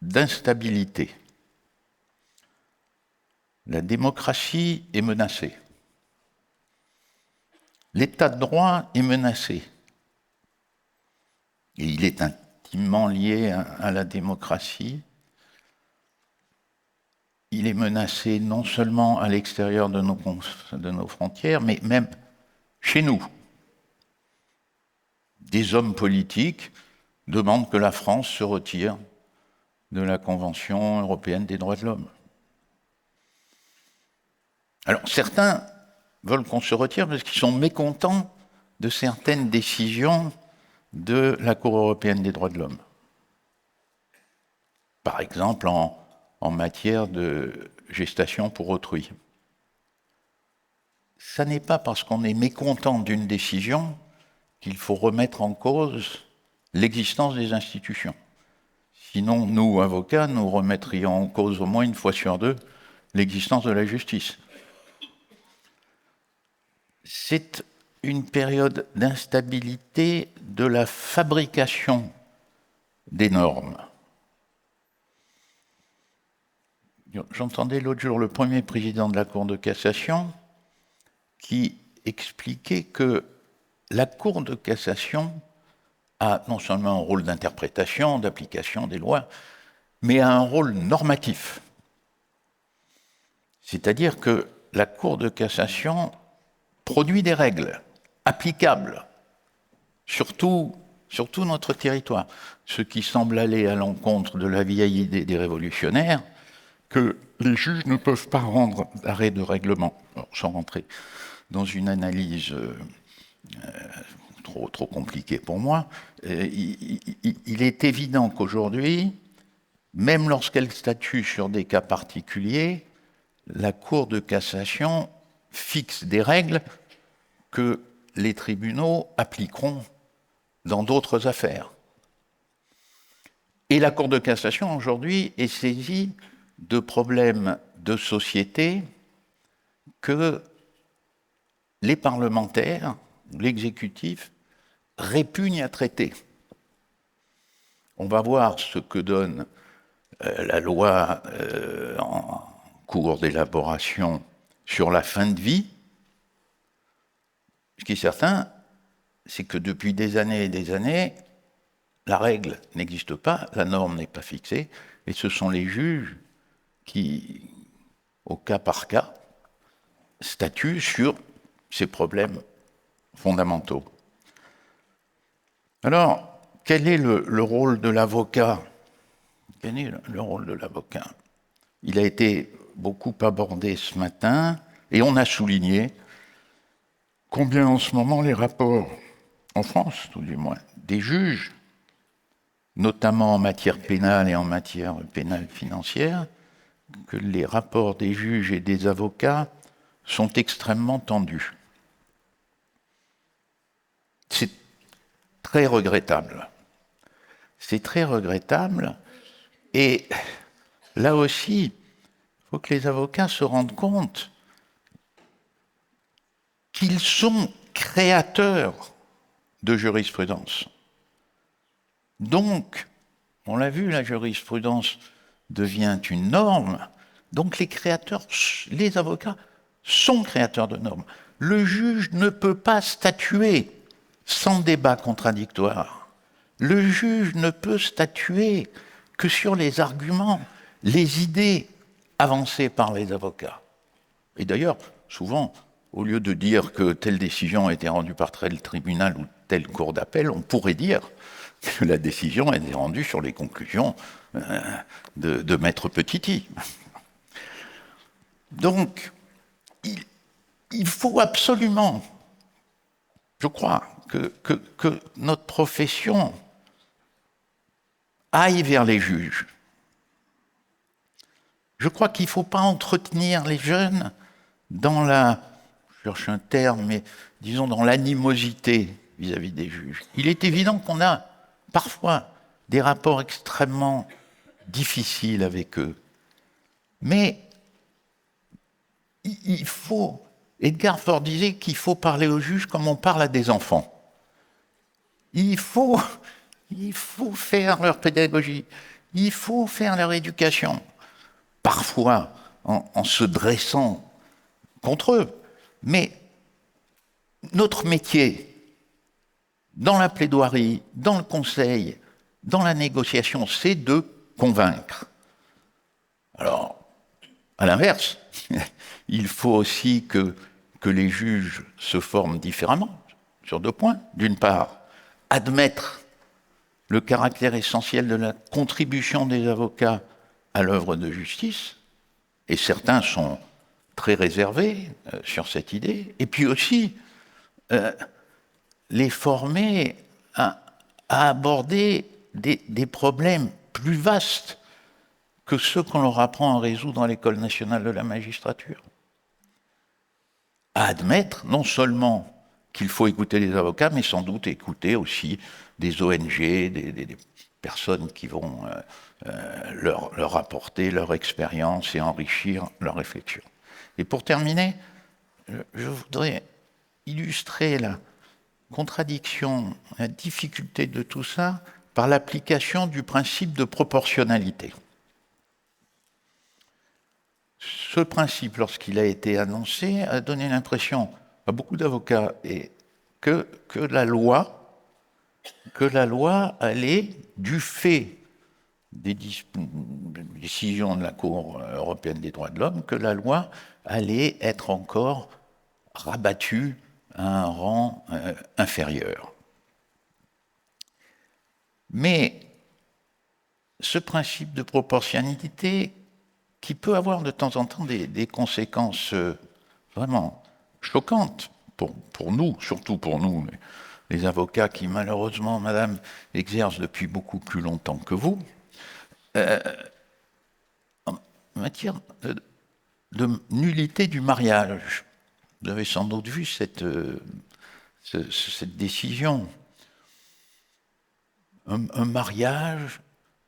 d'instabilité. La démocratie est menacée. L'état de droit est menacé. Et il est intimement lié à la démocratie. Il est menacé non seulement à l'extérieur de nos frontières, mais même chez nous. Des hommes politiques demandent que la France se retire de la Convention européenne des droits de l'homme. Alors certains veulent qu'on se retire parce qu'ils sont mécontents de certaines décisions de la Cour européenne des droits de l'homme. Par exemple, en en matière de gestation pour autrui. Ça n'est pas parce qu'on est mécontent d'une décision qu'il faut remettre en cause l'existence des institutions. Sinon, nous, avocats, nous remettrions en cause au moins une fois sur deux l'existence de la justice. C'est une période d'instabilité de la fabrication des normes. J'entendais l'autre jour le premier président de la Cour de cassation qui expliquait que la Cour de cassation a non seulement un rôle d'interprétation, d'application des lois, mais a un rôle normatif. C'est-à-dire que la Cour de cassation produit des règles applicables sur tout notre territoire, ce qui semble aller à l'encontre de la vieille idée des révolutionnaires que les juges ne peuvent pas rendre d'arrêt de règlement. Alors, sans rentrer dans une analyse trop compliquée pour moi, il est évident qu'aujourd'hui, même lorsqu'elle statue sur des cas particuliers, la Cour de cassation fixe des règles que les tribunaux appliqueront dans d'autres affaires. Et la Cour de cassation, aujourd'hui, est saisie de problèmes de société que les parlementaires, l'exécutif, répugnent à traiter. On va voir ce que donne la loi en cours d'élaboration sur la fin de vie. Ce qui est certain, c'est que depuis des années et des années, la règle n'existe pas, la norme n'est pas fixée, et ce sont les juges qui, au cas par cas, statuent sur ces problèmes fondamentaux. Alors, quel est le rôle de l'avocat ? Quel est le rôle de l'avocat ? Il a été beaucoup abordé ce matin, et on a souligné combien en ce moment les rapports, en France tout du moins, des juges, notamment en matière pénale et en matière pénale financière, que les rapports des juges et des avocats sont extrêmement tendus. C'est très regrettable. C'est très regrettable. Et là aussi, il faut que les avocats se rendent compte qu'ils sont créateurs de jurisprudence. Donc, on l'a vu, la jurisprudence devient une norme. Donc les avocats sont créateurs de normes. Le juge ne peut pas statuer sans débat contradictoire. Le juge ne peut statuer que sur les arguments, les idées avancées par les avocats. Et d'ailleurs, souvent, au lieu de dire que telle décision a été rendue par tel tribunal ou telle cour d'appel, on pourrait dire que la décision a été rendue sur les conclusions de Maître Petiti. Donc, il faut absolument, je crois, que notre profession aille vers les juges. Je crois qu'il ne faut pas entretenir les jeunes dans je cherche un terme, mais disons dans l'animosité vis-à-vis des juges. Il est évident qu'on a parfois des rapports extrêmement difficiles avec eux. Mais il faut, Edgar Faure disait qu'il faut parler aux juges comme on parle à des enfants. Il faut faire leur pédagogie, il faut faire leur éducation, parfois en se dressant contre eux. Mais notre métier, dans la plaidoirie, dans le conseil, dans la négociation, c'est de convaincre. Alors, à l'inverse, il faut aussi que les juges se forment différemment, sur deux points. D'une part, admettre le caractère essentiel de la contribution des avocats à l'œuvre de justice, et certains sont très réservés sur cette idée, et puis aussi les former à aborder des problèmes plus vastes que ceux qu'on leur apprend à résoudre à l'École nationale de la magistrature. À admettre non seulement qu'il faut écouter les avocats, mais sans doute écouter aussi des ONG, des personnes qui vont leur apporter leur expérience et enrichir leur réflexion. Et pour terminer, je voudrais illustrer la contradiction, la difficulté de tout ça par l'application du principe de proportionnalité. Ce principe, lorsqu'il a été annoncé, a donné l'impression à beaucoup d'avocats que la loi allait, du fait des décisions de la Cour européenne des droits de l'homme, que la loi allait être encore rabattue à un rang inférieur. Mais ce principe de proportionnalité, qui peut avoir de temps en temps des conséquences vraiment choquantes pour nous, surtout pour nous, les avocats qui malheureusement, madame, exercent depuis beaucoup plus longtemps que vous, en matière de nullité du mariage. Vous avez sans doute vu cette décision. Un mariage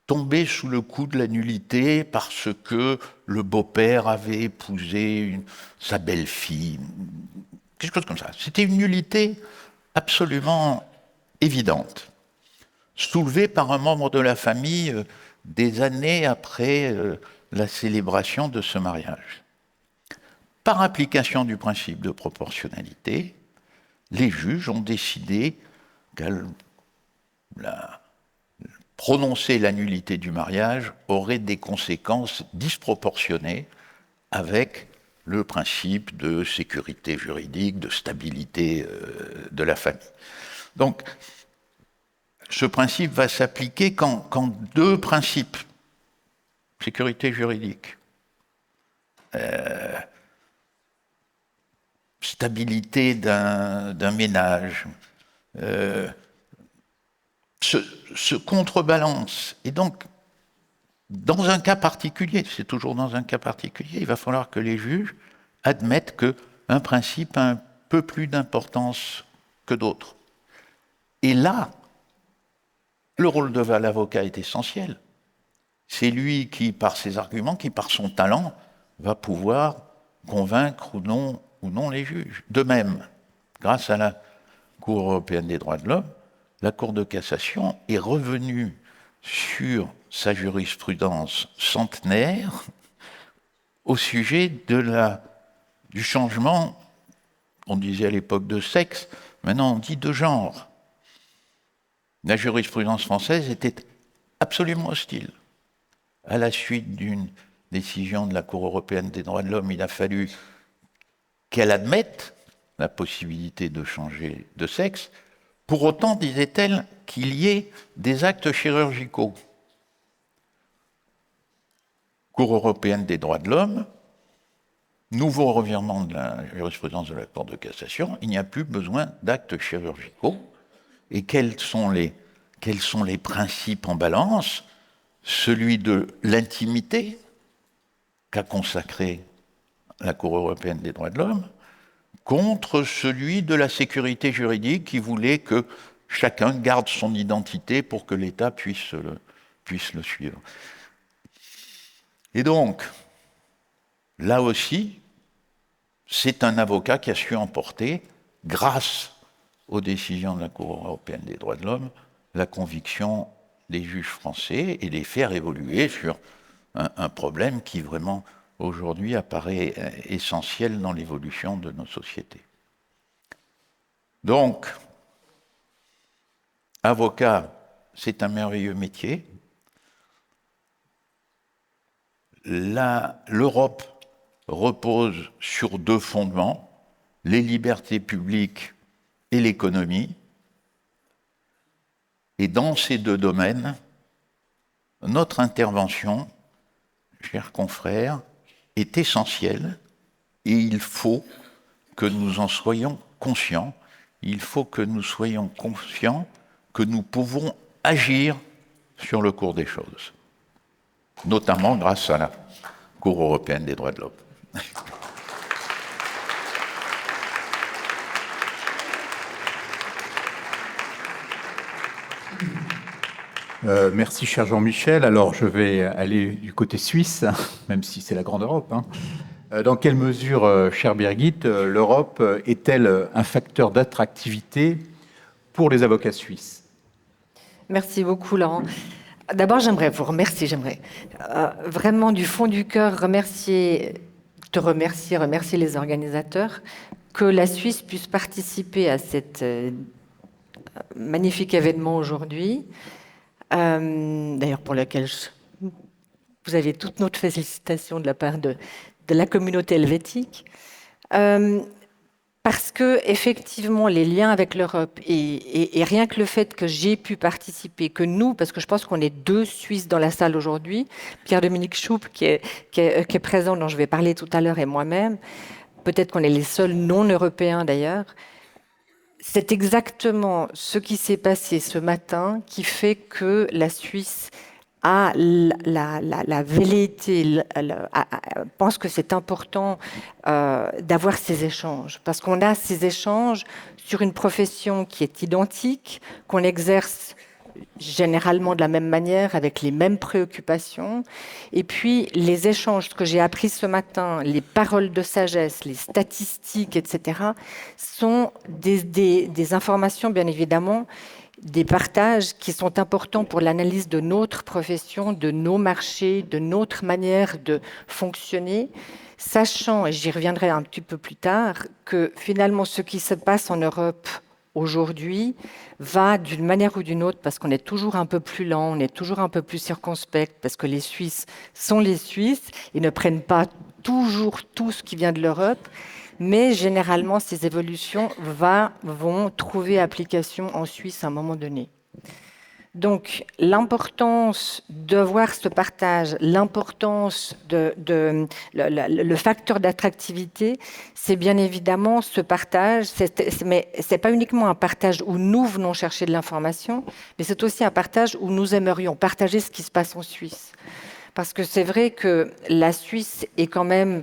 tombé sous le coup de la nullité parce que le beau-père avait épousé sa belle-fille. Quelque chose comme ça. C'était une nullité absolument évidente, soulevée par un membre de la famille des années après la célébration de ce mariage. Par application du principe de proportionnalité, les juges ont décidé prononcer la nullité du mariage aurait des conséquences disproportionnées avec le principe de sécurité juridique, de stabilité de la famille. Donc, ce principe va s'appliquer quand deux principes, sécurité juridique, stabilité d'un ménage, se contrebalance. Et donc, dans un cas particulier, c'est toujours dans un cas particulier, il va falloir que les juges admettent qu'un principe a un peu plus d'importance que d'autres. Et là, le rôle de l'avocat est essentiel. C'est lui qui, par ses arguments, qui, par son talent, va pouvoir convaincre ou non les juges. De même, grâce à la Cour européenne des droits de l'homme, la Cour de cassation est revenue sur sa jurisprudence centenaire au sujet du changement, on disait à l'époque de sexe, maintenant on dit de genre. La jurisprudence française était absolument hostile. À la suite d'une décision de la Cour européenne des droits de l'homme, il a fallu qu'elle admette la possibilité de changer de sexe. Pour autant, disait-elle, qu'il y ait des actes chirurgicaux. Cour européenne des droits de l'homme, nouveau revirement de la jurisprudence de la Cour de cassation, il n'y a plus besoin d'actes chirurgicaux. Et quels sont les principes en balance? Celui de l'intimité qu'a consacré la Cour européenne des droits de l'homme, contre celui de la sécurité juridique qui voulait que chacun garde son identité pour que l'État puisse le suivre. Et donc, là aussi, c'est un avocat qui a su emporter, grâce aux décisions de la Cour européenne des droits de l'homme, la conviction des juges français et les faire évoluer sur un problème qui vraiment aujourd'hui apparaît essentiel dans l'évolution de nos sociétés. Donc, avocat, c'est un merveilleux métier. L'Europe repose sur deux fondements, les libertés publiques et l'économie. Et dans ces deux domaines, notre intervention, chers confrères, est essentielle et il faut que nous en soyons conscients. Il faut que nous soyons conscients que nous pouvons agir sur le cours des choses. notamment grâce à la Cour européenne des droits de l'homme. Merci, cher Jean-Michel. Alors, je vais aller du côté suisse, même si c'est la grande Europe. Dans quelle mesure, cher Birgit, l'Europe est-elle un facteur d'attractivité pour les avocats suisses? Merci beaucoup, Laurent. D'abord, j'aimerais vous remercier. Vraiment du fond du cœur remercier les organisateurs, que la Suisse puisse participer à cet magnifique événement aujourd'hui. D'ailleurs pour lequel vous avez toutes notre félicitations de la part de la communauté helvétique, parce que effectivement les liens avec l'Europe et rien que le fait que j'ai pu participer, que nous, parce que je pense qu'on est 2 Suisses dans la salle aujourd'hui, Pierre-Dominique Schoup qui est présent, dont je vais parler tout à l'heure, et moi-même, peut-être qu'on est les seuls non-européens d'ailleurs. C'est exactement ce qui s'est passé ce matin qui fait que la Suisse a la velléité, pense que c'est important d'avoir ces échanges. Parce qu'on a ces échanges sur une profession qui est identique, qu'on exerce généralement de la même manière, avec les mêmes préoccupations. Et puis, les échanges que j'ai appris ce matin, les paroles de sagesse, les statistiques, etc., sont des informations, bien évidemment, des partages qui sont importants pour l'analyse de notre profession, de nos marchés, de notre manière de fonctionner, sachant, et j'y reviendrai un petit peu plus tard, que finalement, ce qui se passe en Europe aujourd'hui va d'une manière ou d'une autre, parce qu'on est toujours un peu plus lent, on est toujours un peu plus circonspect, parce que les Suisses sont les Suisses et ne prennent pas toujours tout ce qui vient de l'Europe, mais généralement ces évolutions vont trouver application en Suisse à un moment donné. Donc l'importance de voir ce partage, l'importance le facteur d'attractivité, c'est bien évidemment ce partage, mais ce n'est pas uniquement un partage où nous venons chercher de l'information, mais c'est aussi un partage où nous aimerions partager ce qui se passe en Suisse. Parce que c'est vrai que la Suisse est quand même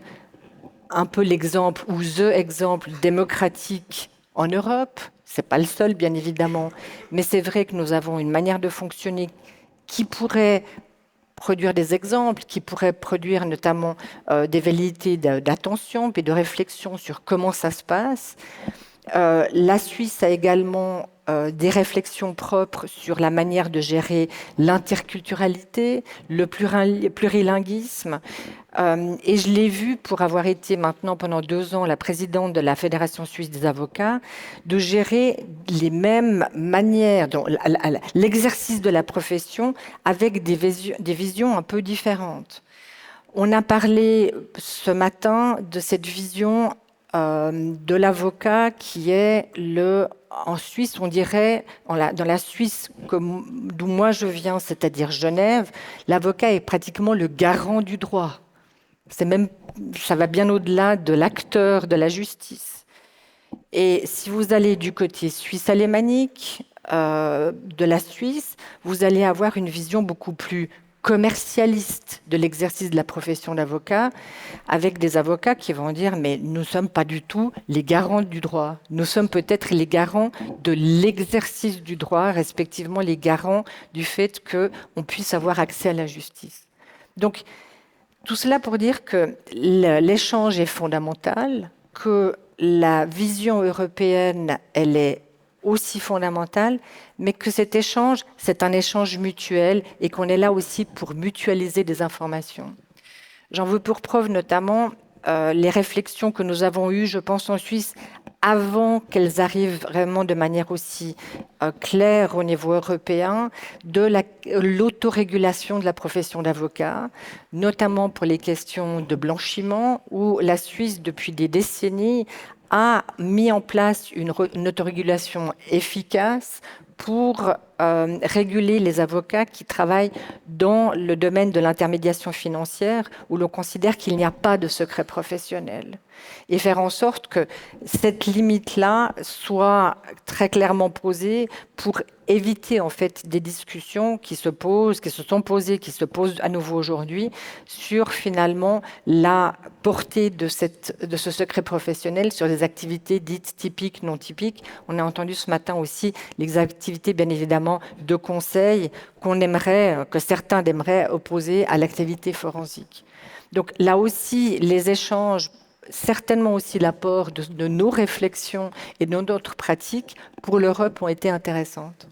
un peu l'exemple ou the exemple démocratique en Europe. Ce n'est pas le seul, bien évidemment, mais c'est vrai que nous avons une manière de fonctionner qui pourrait produire des exemples, qui pourrait produire notamment des velléités d'attention et de réflexion sur comment ça se passe. La Suisse a également des réflexions propres sur la manière de gérer l'interculturalité, le plurilinguisme. Et je l'ai vu, pour avoir été maintenant pendant 2 ans la présidente de la Fédération suisse des avocats, de gérer les mêmes manières, l'exercice de la profession avec des visions un peu différentes. On a parlé ce matin de cette vision de l'avocat qui est en Suisse, on dirait, dans la Suisse d'où moi je viens, c'est-à-dire Genève, l'avocat est pratiquement le garant du droit. Ça va bien au-delà de l'acteur de la justice. Et si vous allez du côté suisse alémanique de la Suisse, vous allez avoir une vision beaucoup plus commercialiste de l'exercice de la profession d'avocat, avec des avocats qui vont dire « mais nous ne sommes pas du tout les garants du droit, nous sommes peut-être les garants de l'exercice du droit, respectivement les garants du fait qu'on puisse avoir accès à la justice ». Donc, tout cela pour dire que l'échange est fondamental, que la vision européenne, elle est aussi fondamentale, mais que cet échange, c'est un échange mutuel et qu'on est là aussi pour mutualiser des informations. J'en veux pour preuve notamment les réflexions que nous avons eues, je pense, en Suisse, avant qu'elles arrivent vraiment de manière aussi claire au niveau européen, de l'autorégulation de la profession d'avocat, notamment pour les questions de blanchiment, où la Suisse, depuis des décennies, a mis en place une autorégulation efficace pour réguler les avocats qui travaillent dans le domaine de l'intermédiation financière, où l'on considère qu'il n'y a pas de secret professionnel. Et faire en sorte que cette limite-là soit très clairement posée pour éviter en fait des discussions qui se posent, qui se sont posées, qui se posent à nouveau aujourd'hui sur finalement la portée de ce secret professionnel sur des activités dites typiques, non typiques. On a entendu ce matin aussi les activités bien évidemment de conseil que certains aimeraient opposer à l'activité forensique. Donc là aussi, les échanges, certainement aussi l'apport de nos réflexions et de notre pratiques pour l'Europe ont été intéressantes.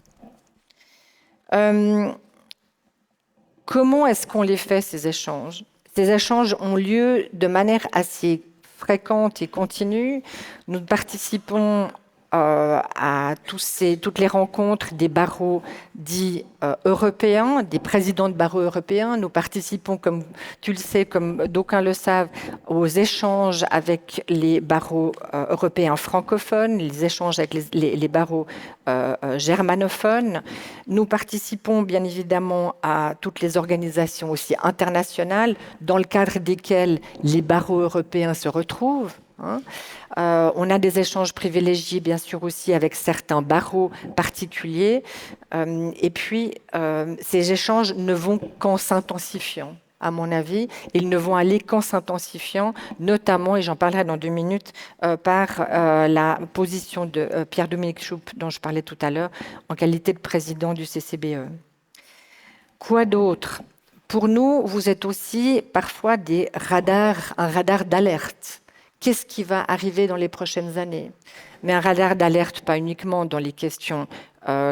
Comment est-ce qu'on les fait, ces échanges? Ces échanges ont lieu de manière assez fréquente et continue. Nous participons à toutes les rencontres des barreaux dits européens, des présidents de barreaux européens. Nous participons, comme tu le sais, comme d'aucuns le savent, aux échanges avec les barreaux européens francophones, les échanges avec les barreaux germanophones. Nous participons bien évidemment à toutes les organisations aussi internationales dans le cadre desquelles les barreaux européens se retrouvent. On a des échanges privilégiés, bien sûr, aussi avec certains barreaux particuliers. Et puis, ces échanges ne vont qu'en s'intensifiant, à mon avis. Ils ne vont aller qu'en s'intensifiant, notamment, et j'en parlerai dans 2 minutes, par la position de Pierre-Dominique Schoup, dont je parlais tout à l'heure, en qualité de président du CCBE. Quoi d'autre? Pour nous, vous êtes aussi parfois un radar d'alerte. Qu'est-ce qui va arriver dans les prochaines années? Mais un radar d'alerte, pas uniquement dans les questions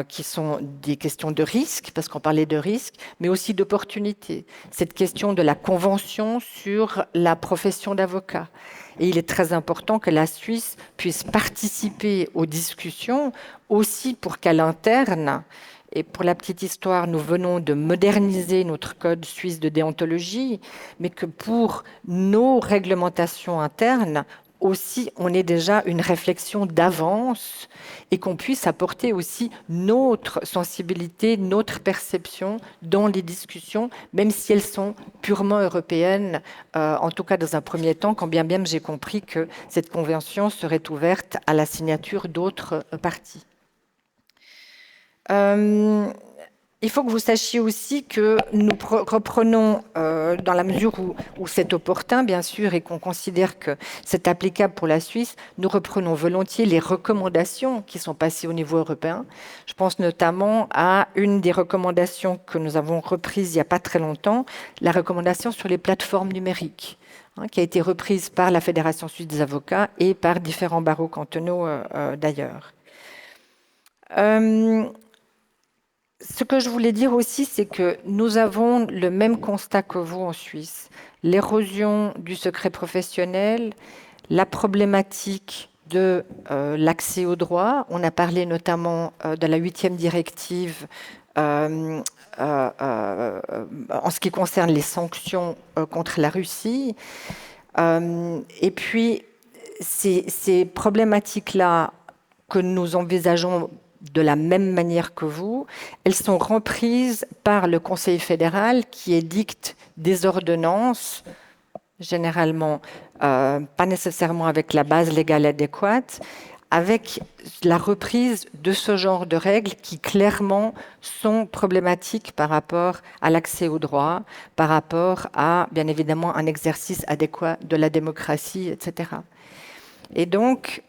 qui sont des questions de risque, parce qu'on parlait de risque, mais aussi d'opportunité. Cette question de la convention sur la profession d'avocat. Et il est très important que la Suisse puisse participer aux discussions, aussi pour qu'à l'interne, et pour la petite histoire, nous venons de moderniser notre code suisse de déontologie, mais que pour nos réglementations internes, aussi, on ait déjà une réflexion d'avance et qu'on puisse apporter aussi notre sensibilité, notre perception dans les discussions, même si elles sont purement européennes, en tout cas dans un premier temps, quand bien même j'ai compris que cette convention serait ouverte à la signature d'autres parties. Il faut que vous sachiez aussi que nous reprenons, dans la mesure où c'est opportun, bien sûr, et qu'on considère que c'est applicable pour la Suisse, nous reprenons volontiers les recommandations qui sont passées au niveau européen. Je pense notamment à une des recommandations que nous avons reprises il n'y a pas très longtemps, la recommandation sur les plateformes numériques, qui a été reprise par la Fédération suisse des avocats et par différents barreaux cantonaux d'ailleurs. Ce que je voulais dire aussi, c'est que nous avons le même constat que vous en Suisse. L'érosion du secret professionnel, la problématique de l'accès au droit. On a parlé notamment de la 8e directive en ce qui concerne les sanctions contre la Russie. Et puis, ces problématiques-là que nous envisageons de la même manière que vous, elles sont reprises par le Conseil fédéral qui édicte des ordonnances, généralement pas nécessairement avec la base légale adéquate, avec la reprise de ce genre de règles qui clairement sont problématiques par rapport à l'accès au droit, par rapport à, bien évidemment, un exercice adéquat de la démocratie, etc. Et donc,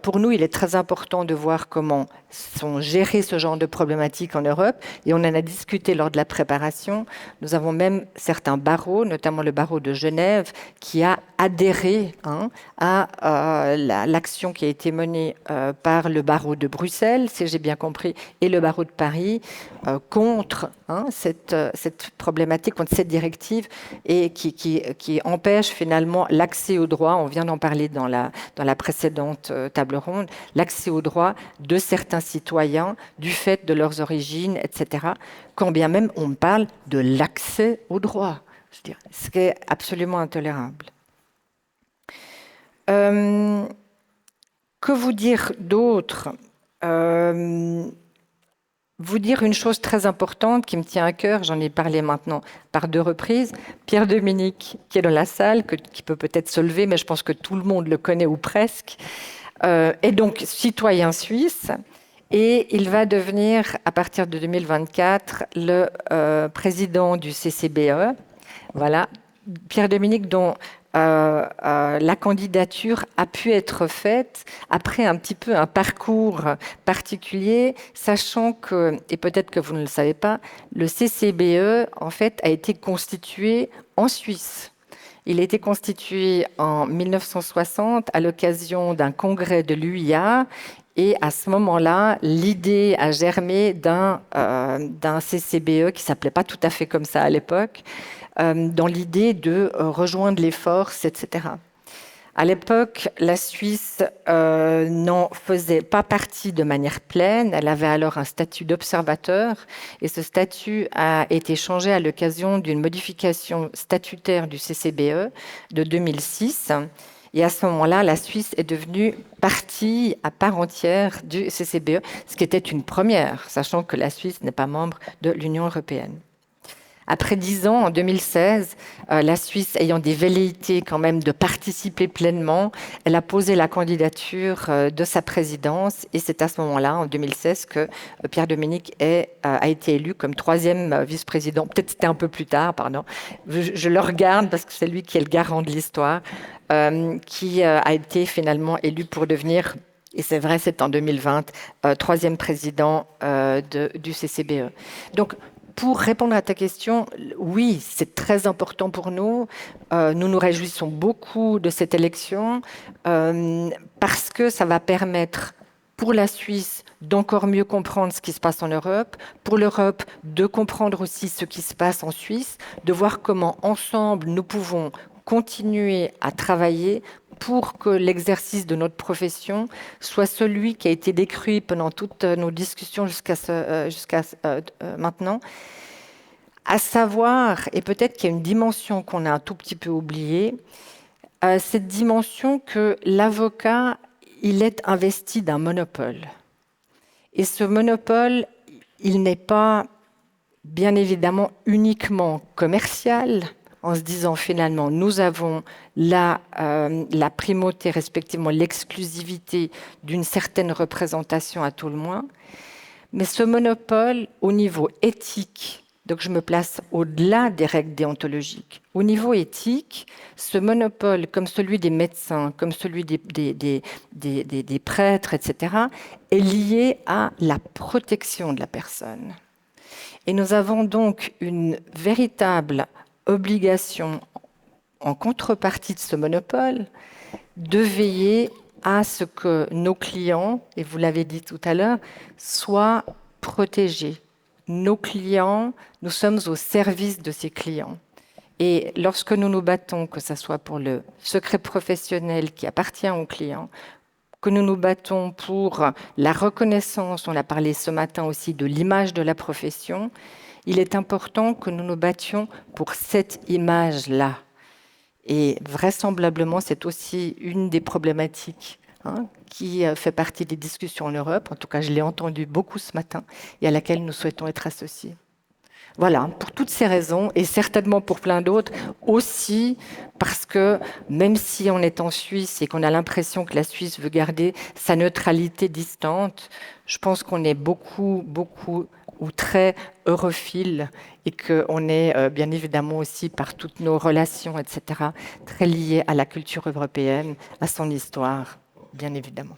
pour nous, il est très important de voir comment sont gérées ce genre de problématiques en Europe. Et on en a discuté lors de la préparation. Nous avons même certains barreaux, notamment le barreau de Genève, qui a adhéré à l'action qui a été menée par le barreau de Bruxelles, si j'ai bien compris, et le barreau de Paris, contre cette problématique, contre cette directive, et qui empêche finalement l'accès au droit. On vient d'en parler dans la précédente table ronde, l'accès au droit de certains citoyens du fait de leurs origines, etc. Quand bien même on parle de l'accès au droit, ce qui est absolument intolérable. Que vous dire d'autre? vous dire une chose très importante qui me tient à cœur, j'en ai parlé maintenant par 2 reprises. Pierre-Dominique, qui est dans la salle, qui peut peut-être se lever, mais je pense que tout le monde le connaît ou presque, est donc citoyen suisse et il va devenir, à partir de 2024, le président du CCBE. Voilà, Pierre-Dominique, dont la candidature a pu être faite après un petit peu un parcours particulier, sachant que, et peut-être que vous ne le savez pas, le CCBE, en fait, a été constitué en Suisse. Il a été constitué en 1960 à l'occasion d'un congrès de l'UIA. Et à ce moment-là, l'idée a germé d'un CCBE qui ne s'appelait pas tout à fait comme ça à l'époque, dans l'idée de rejoindre les forces, etc. À l'époque, la Suisse n'en faisait pas partie de manière pleine. Elle avait alors un statut d'observateur et ce statut a été changé à l'occasion d'une modification statutaire du CCBE de 2006. Et à ce moment-là, la Suisse est devenue partie à part entière du CCBE, ce qui était une première, sachant que la Suisse n'est pas membre de l'Union européenne. Après 10 ans, en 2016, la Suisse ayant des velléités quand même de participer pleinement, elle a posé la candidature de sa présidence et c'est à ce moment-là, en 2016, que Pierre-Dominique a été élu comme 3e vice-président. Peut-être c'était un peu plus tard, pardon. Je le regarde parce que c'est lui qui est le garant de l'histoire, qui a été finalement élu pour devenir, et c'est vrai, c'est en 2020, 3e président du CCBE. Donc, pour répondre à ta question, oui, c'est très important pour nous. Nous nous réjouissons beaucoup de cette élection parce que ça va permettre pour la Suisse d'encore mieux comprendre ce qui se passe en Europe, pour l'Europe de comprendre aussi ce qui se passe en Suisse, de voir comment ensemble nous pouvons continuer à travailler pour que l'exercice de notre profession soit celui qui a été décrit pendant toutes nos discussions jusqu'à maintenant, à savoir, et peut-être qu'il y a une dimension qu'on a un tout petit peu oubliée, cette dimension que l'avocat, il est investi d'un monopole. Et ce monopole, il n'est pas, bien évidemment, uniquement commercial, en se disant finalement, nous avons la primauté, respectivement l'exclusivité d'une certaine représentation à tout le moins, mais ce monopole au niveau éthique, donc je me place au-delà des règles déontologiques, au niveau éthique, ce monopole, comme celui des médecins, comme celui des prêtres, etc., est lié à la protection de la personne. Et nous avons donc une véritable obligation, en contrepartie de ce monopole, de veiller à ce que nos clients, et vous l'avez dit tout à l'heure, soient protégés. Nos clients, nous sommes au service de ces clients. Et lorsque nous nous battons, que ce soit pour le secret professionnel qui appartient aux clients, que nous nous battons pour la reconnaissance, on a parlé ce matin aussi de l'image de la profession, il est important que nous nous battions pour cette image-là. Et vraisemblablement, c'est aussi une des problématiques qui fait partie des discussions en Europe. En tout cas, je l'ai entendu beaucoup ce matin et à laquelle nous souhaitons être associés. Voilà, pour toutes ces raisons et certainement pour plein d'autres, aussi parce que même si on est en Suisse et qu'on a l'impression que la Suisse veut garder sa neutralité distante, je pense qu'on est beaucoup ou très europhile et qu'on est bien évidemment aussi par toutes nos relations, etc., très liés à la culture européenne, à son histoire, bien évidemment.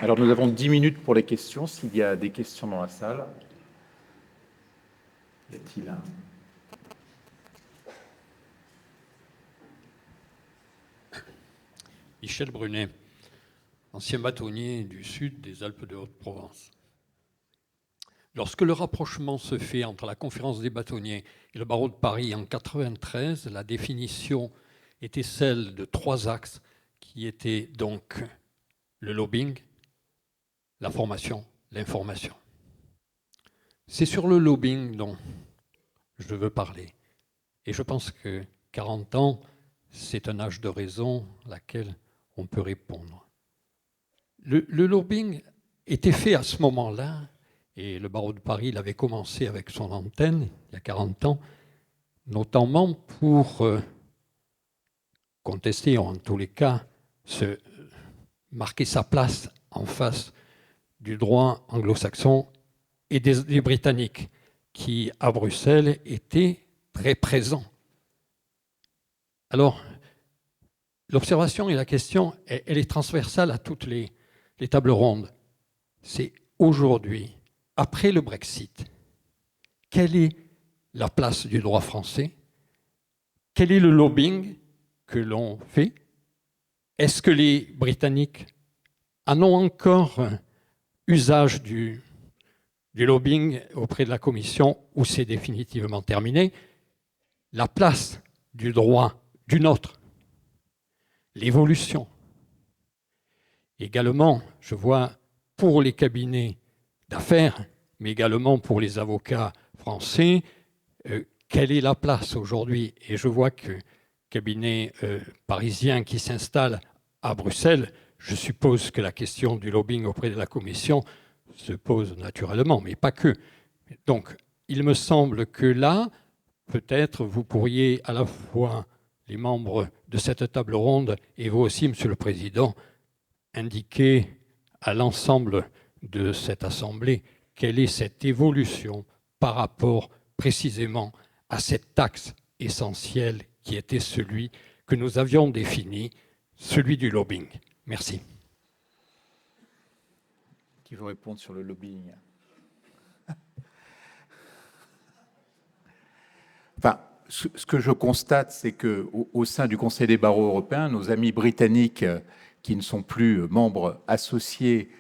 Alors nous avons 10 minutes pour les questions, s'il y a des questions dans la salle. Y a-t-il un... Michel Brunet, ancien bâtonnier du sud des Alpes de Haute-Provence. Lorsque le rapprochement se fait entre la conférence des bâtonniers et le barreau de Paris en 1993, la définition était celle de 3 axes qui étaient donc le lobbying, la formation, l'information. C'est sur le lobbying dont je veux parler. Et je pense que 40 ans c'est un âge de raison à laquelle on peut répondre. Le lobbying était fait à ce moment-là, et le barreau de Paris l'avait commencé avec son antenne, il y a 40 ans, notamment pour contester, en tous les cas, marquer sa place en face du droit anglo-saxon et des Britanniques, qui, à Bruxelles, étaient très présents. Alors, l'observation et la question, elle est transversale à toutes les tables rondes. C'est aujourd'hui, après le Brexit, quelle est la place du droit français? Quel est le lobbying que l'on fait? Est-ce que les Britanniques en ont encore usage du lobbying auprès de la Commission ou c'est définitivement terminé? La place du droit du nôtre, l'évolution. Également, je vois pour les cabinets d'affaires, mais également pour les avocats français, quelle est la place aujourd'hui? Et je vois que cabinet parisien qui s'installe à Bruxelles, je suppose que la question du lobbying auprès de la Commission se pose naturellement, mais pas que. Donc, il me semble que là, peut-être, vous pourriez à la fois, les membres de cette table ronde, et vous aussi, Monsieur le Président, indiquer à l'ensemble de cette Assemblée quelle est cette évolution par rapport précisément à cet axe essentiel qui était celui que nous avions défini, celui du lobbying. Merci. Qui veut répondre sur le lobbying? Enfin, ce que je constate, c'est qu'au sein du Conseil des barreaux européens, nos amis britanniques qui ne sont plus membres associés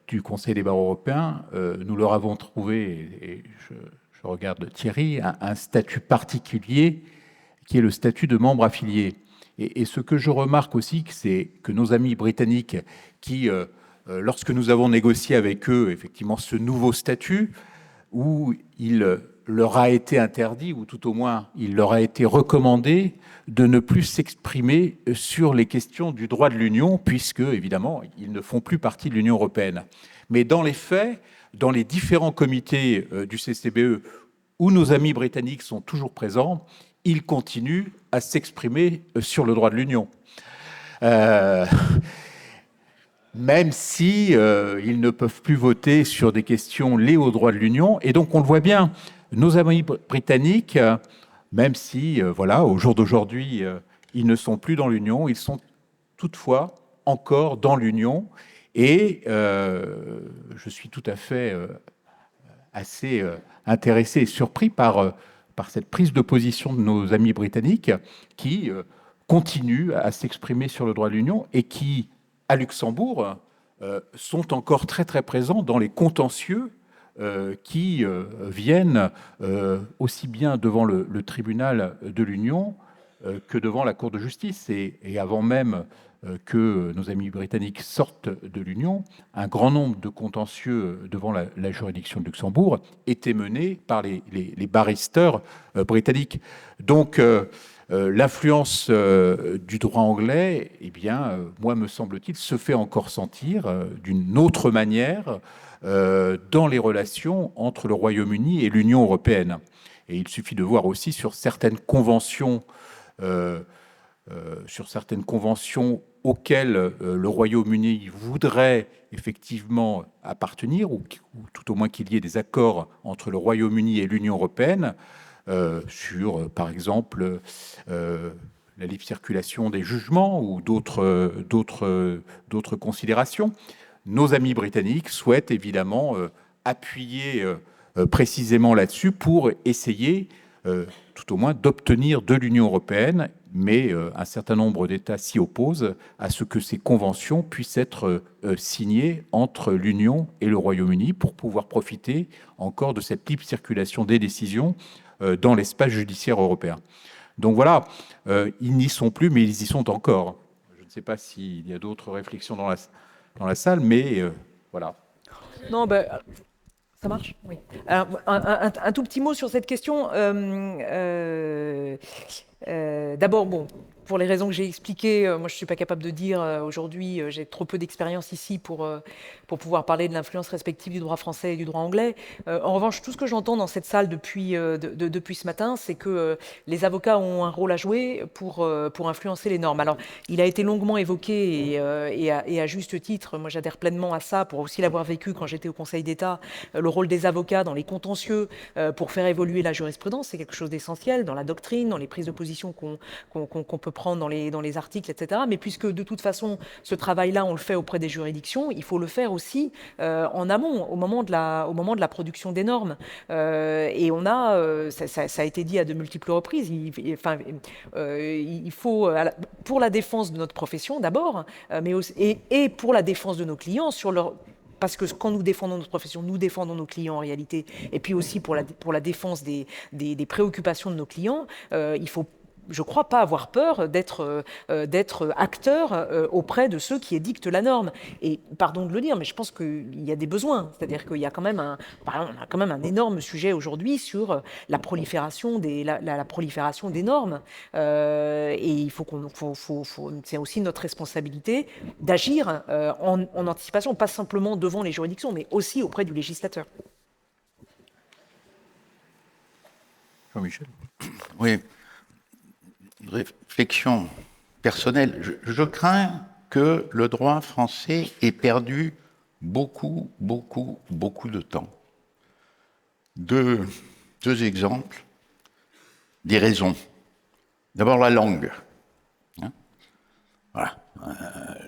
du Conseil des barreaux européens, nous leur avons trouvé, et je regarde Thierry, un statut particulier qui est le statut de membre affilié. Et ce que je remarque aussi, c'est que nos amis britanniques qui, lorsque nous avons négocié avec eux effectivement ce nouveau statut, où il leur a été interdit, ou tout au moins il leur a été recommandé de ne plus s'exprimer sur les questions du droit de l'Union, puisque, évidemment, ils ne font plus partie de l'Union européenne. Mais dans les faits, dans les différents comités du CCBE, où nos amis britanniques sont toujours présents, ils continuent à s'exprimer sur le droit de l'Union. Même si ils ne peuvent plus voter sur des questions liées au droit de l'Union. Et donc, on le voit bien, nos amis britanniques, même si, voilà, au jour d'aujourd'hui, ils ne sont plus dans l'Union, ils sont toutefois encore dans l'Union. Et je suis tout à fait assez intéressé et surpris par cette prise de position de nos amis britanniques qui continuent à s'exprimer sur le droit de l'Union et qui, à Luxembourg, sont encore très très présents dans les contentieux qui viennent aussi bien devant le tribunal de l'Union que devant la Cour de justice. Et avant même que nos amis britanniques sortent de l'Union, un grand nombre de contentieux devant la juridiction de Luxembourg étaient menés par les barristers britanniques. Donc, l'influence du droit anglais, eh bien, moi, me semble-t-il, se fait encore sentir d'une autre manière dans les relations entre le Royaume-Uni et l'Union européenne. Et il suffit de voir aussi sur certaines conventions auxquelles le Royaume-Uni voudrait effectivement appartenir, ou tout au moins qu'il y ait des accords entre le Royaume-Uni et l'Union européenne, sur, par exemple, la libre circulation des jugements ou d'autres considérations. Nos amis britanniques souhaitent évidemment appuyer précisément là-dessus pour essayer, tout au moins, d'obtenir de l'Union européenne, mais un certain nombre d'États s'y opposent à ce que ces conventions puissent être signées entre l'Union et le Royaume-Uni pour pouvoir profiter encore de cette libre circulation des décisions dans l'espace judiciaire européen. Donc voilà, ils n'y sont plus, mais ils y sont encore. Je ne sais pas s'il y a d'autres réflexions dans la salle, mais voilà. Non, ben, Ça marche? Oui. Alors, un tout petit mot sur cette question. D'abord, bon, pour les raisons que j'ai expliquées, moi je ne suis pas capable de dire aujourd'hui, j'ai trop peu d'expérience ici pour pouvoir parler de l'influence respective du droit français et du droit anglais. En revanche, tout ce que j'entends dans cette salle depuis ce matin, c'est que les avocats ont un rôle à jouer pour influencer les normes. Alors, il a été longuement évoqué et à juste titre, moi j'adhère pleinement à ça, pour aussi l'avoir vécu quand j'étais au Conseil d'État, le rôle des avocats dans les contentieux pour faire évoluer la jurisprudence, c'est quelque chose d'essentiel dans la doctrine, dans les prises de position qu'on peut prendre dans les articles, etc. Mais puisque de toute façon, ce travail-là, on le fait auprès des juridictions, il faut le faire aussi en amont, au moment de la production des normes. Et on a, ça a été dit à de multiples reprises, il faut, pour la défense de notre profession d'abord, mais aussi, et pour la défense de nos clients sur leur... Parce que quand nous défendons notre profession, nous défendons nos clients en réalité, et puis aussi pour la défense des préoccupations de nos clients, il faut, je crois, pas avoir peur d'être acteur auprès de ceux qui édictent la norme. Et pardon de le dire, mais je pense qu'il y a des besoins. C'est-à-dire qu'il y a quand même on a quand même un énorme sujet aujourd'hui sur la prolifération des normes. Et il faut c'est aussi notre responsabilité d'agir en anticipation, pas simplement devant les juridictions, mais aussi auprès du législateur. Jean-Michel. Oui. Réflexion personnelle. Je crains que le droit français ait perdu beaucoup de temps. Deux exemples, des raisons. D'abord la langue. Voilà.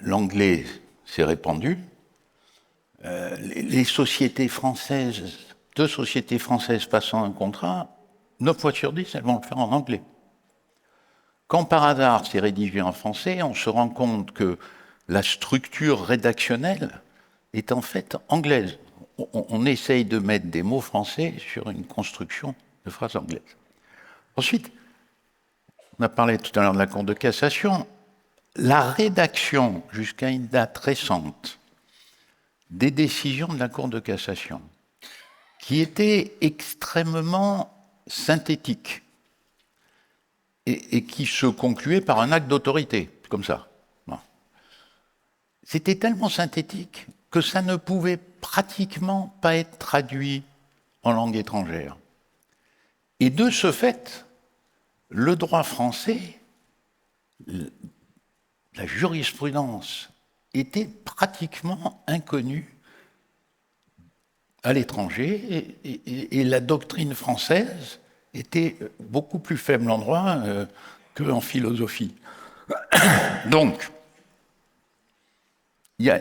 L'anglais s'est répandu. Les sociétés françaises, 2 sociétés françaises passant un contrat, 9 fois sur 10, elles vont le faire en anglais. Quand par hasard c'est rédigé en français, on se rend compte que la structure rédactionnelle est en fait anglaise. On essaye de mettre des mots français sur une construction de phrases anglaises. Ensuite, on a parlé tout à l'heure de la Cour de cassation. La rédaction, jusqu'à une date récente, des décisions de la Cour de cassation, qui étaient extrêmement synthétiques, et qui se concluait par un acte d'autorité, comme ça. Bon. C'était tellement synthétique que ça ne pouvait pratiquement pas être traduit en langue étrangère. Et de ce fait, le droit français, la jurisprudence, était pratiquement inconnue à l'étranger, et la doctrine française était beaucoup plus faible en droit qu'en philosophie. Donc, il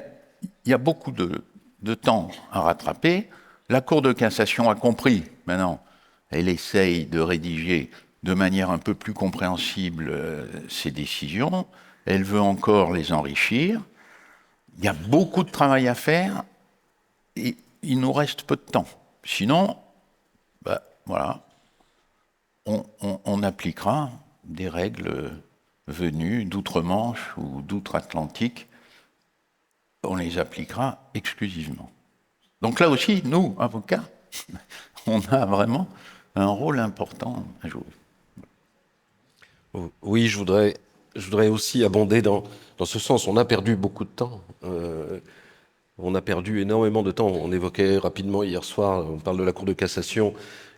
y a beaucoup de temps à rattraper. La Cour de cassation a compris, maintenant, elle essaye de rédiger de manière un peu plus compréhensible ses décisions, elle veut encore les enrichir. Il y a beaucoup de travail à faire, et il nous reste peu de temps. Sinon, voilà, on appliquera des règles venues d'outre-Manche ou d'outre-Atlantique. On les appliquera exclusivement. Donc là aussi, nous, avocats, on a vraiment un rôle important à jouer. Oui, je voudrais aussi abonder dans ce sens. On a perdu beaucoup de temps. On a perdu énormément de temps. On évoquait rapidement hier soir, on parle de la Cour de cassation,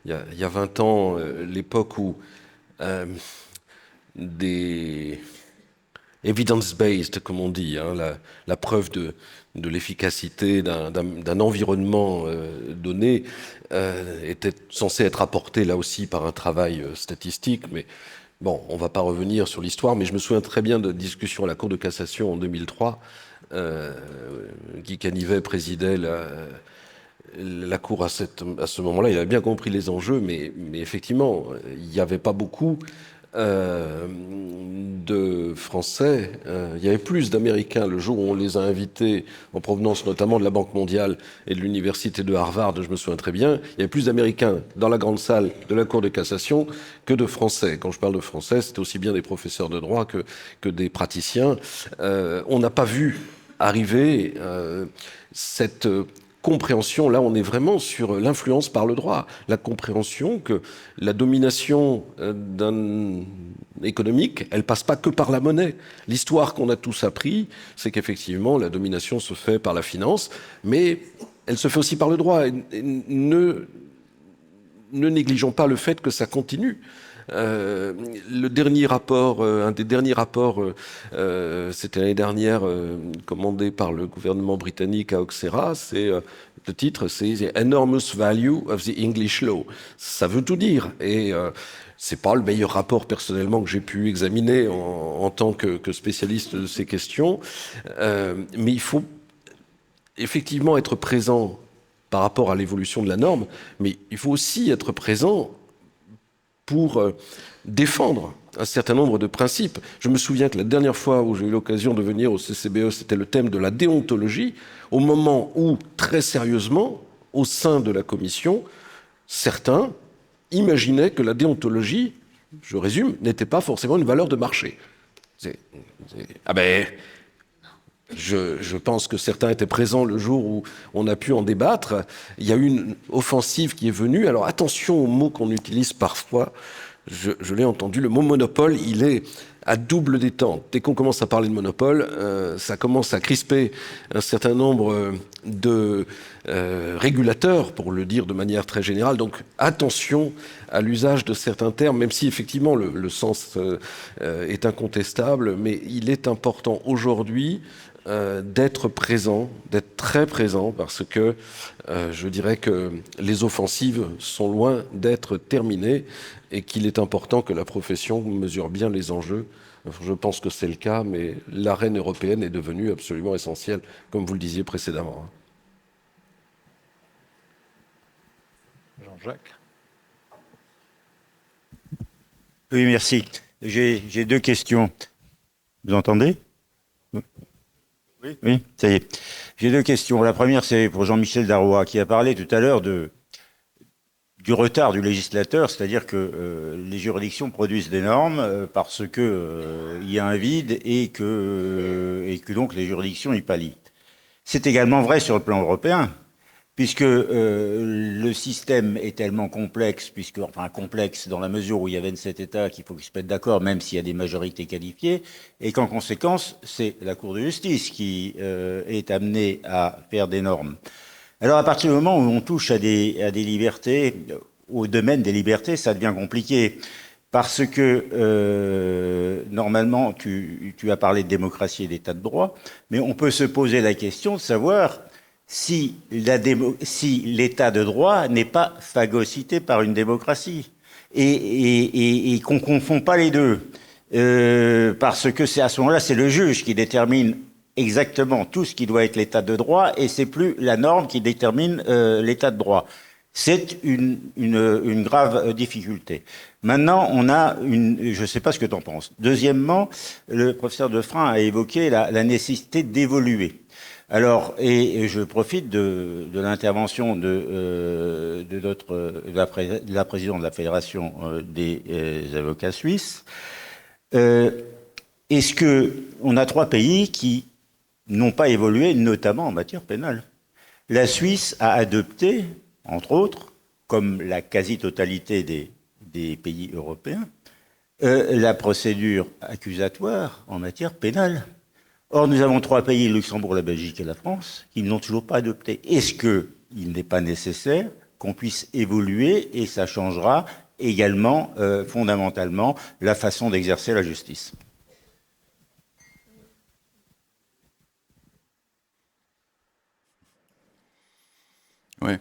il y a 20 ans, l'époque où des evidence-based, comme on dit, hein, la preuve de l'efficacité d'un environnement donné était censée être apportée là aussi par un travail statistique, mais bon, on ne va pas revenir sur l'histoire, mais je me souviens très bien de discussions à la Cour de cassation en 2003. Guy Canivet présidait la Cour à ce moment-là. Il avait bien compris les enjeux, mais effectivement, il n'y avait pas beaucoup de Français. Il y avait plus d'Américains le jour où on les a invités, en provenance notamment de la Banque mondiale et de l'université de Harvard, je me souviens très bien. Il y avait plus d'Américains dans la grande salle de la Cour de cassation que de Français. Quand je parle de Français, c'était aussi bien des professeurs de droit que des praticiens. On n'a pas vu arriver cette compréhension, là on est vraiment sur l'influence par le droit, la compréhension que la domination économique, elle passe pas que par la monnaie. L'histoire qu'on a tous appris, c'est qu'effectivement la domination se fait par la finance, mais elle se fait aussi par le droit. Et ne négligeons pas le fait que ça continue. Le dernier rapport, un des derniers rapports, c'était l'année dernière, commandé par le gouvernement britannique à Auxerra, le titre, c'est The Enormous Value of the English Law. Ça veut tout dire. Et c'est pas le meilleur rapport personnellement que j'ai pu examiner en tant que spécialiste de ces questions, mais il faut effectivement être présent par rapport à l'évolution de la norme, mais il faut aussi être présent pour défendre un certain nombre de principes. Je me souviens que la dernière fois où j'ai eu l'occasion de venir au CCBE, c'était le thème de la déontologie, au moment où, très sérieusement, au sein de la commission, certains imaginaient que la déontologie, je résume, n'était pas forcément une valeur de marché. Je pense que certains étaient présents le jour où on a pu en débattre. Il y a eu une offensive qui est venue. Alors attention aux mots qu'on utilise parfois. Je l'ai entendu, le mot monopole, il est à double détente. Dès qu'on commence à parler de monopole, ça commence à crisper un certain nombre de régulateurs, pour le dire de manière très générale. Donc attention à l'usage de certains termes, même si effectivement le sens est incontestable, mais il est important aujourd'hui d'être présent, d'être très présent, parce que je dirais que les offensives sont loin d'être terminées et qu'il est important que la profession mesure bien les enjeux. Je pense que c'est le cas, mais l'arène européenne est devenue absolument essentielle, comme vous le disiez précédemment. Jean-Jacques. Oui, merci. J'ai deux questions. Vous entendez ? Oui, ça y est. J'ai deux questions. La première, c'est pour Jean-Michel Darrois, qui a parlé tout à l'heure du retard du législateur, c'est-à-dire que les juridictions produisent des normes parce que il y a un vide et que donc les juridictions y pallient. C'est également vrai sur le plan européen, puisque le système est tellement complexe, complexe dans la mesure où il y a 27 États qu'il faut qu'ils se mettent d'accord, même s'il y a des majorités qualifiées, et qu'en conséquence, c'est la Cour de justice qui est amenée à faire des normes. Alors, à partir du moment où on touche à des libertés, au domaine des libertés, ça devient compliqué. Parce que, normalement, tu as parlé de démocratie et d'état de droit, mais on peut se poser la question de savoir si l'état de droit n'est pas phagocyté par une démocratie. Et qu'on ne confond pas les deux. Parce que c'est à ce moment-là, c'est le juge qui détermine exactement tout ce qui doit être l'état de droit, et c'est plus la norme qui détermine l'état de droit. C'est une grave difficulté. Maintenant, on a je ne sais pas ce que tu en penses. Deuxièmement, le professeur Defrein a évoqué la nécessité d'évoluer. Alors, et je profite de l'intervention de la présidente de la Fédération des avocats suisses. Est-ce que on a trois pays qui n'ont pas évolué, notamment en matière pénale? La Suisse a adopté, entre autres, comme la quasi-totalité des pays européens, la procédure accusatoire en matière pénale. Or, nous avons trois pays, le Luxembourg, la Belgique et la France, qui ne l'ont toujours pas adopté. Est-ce qu'il n'est pas nécessaire qu'on puisse évoluer, et ça changera également, fondamentalement, la façon d'exercer la justice? Oui.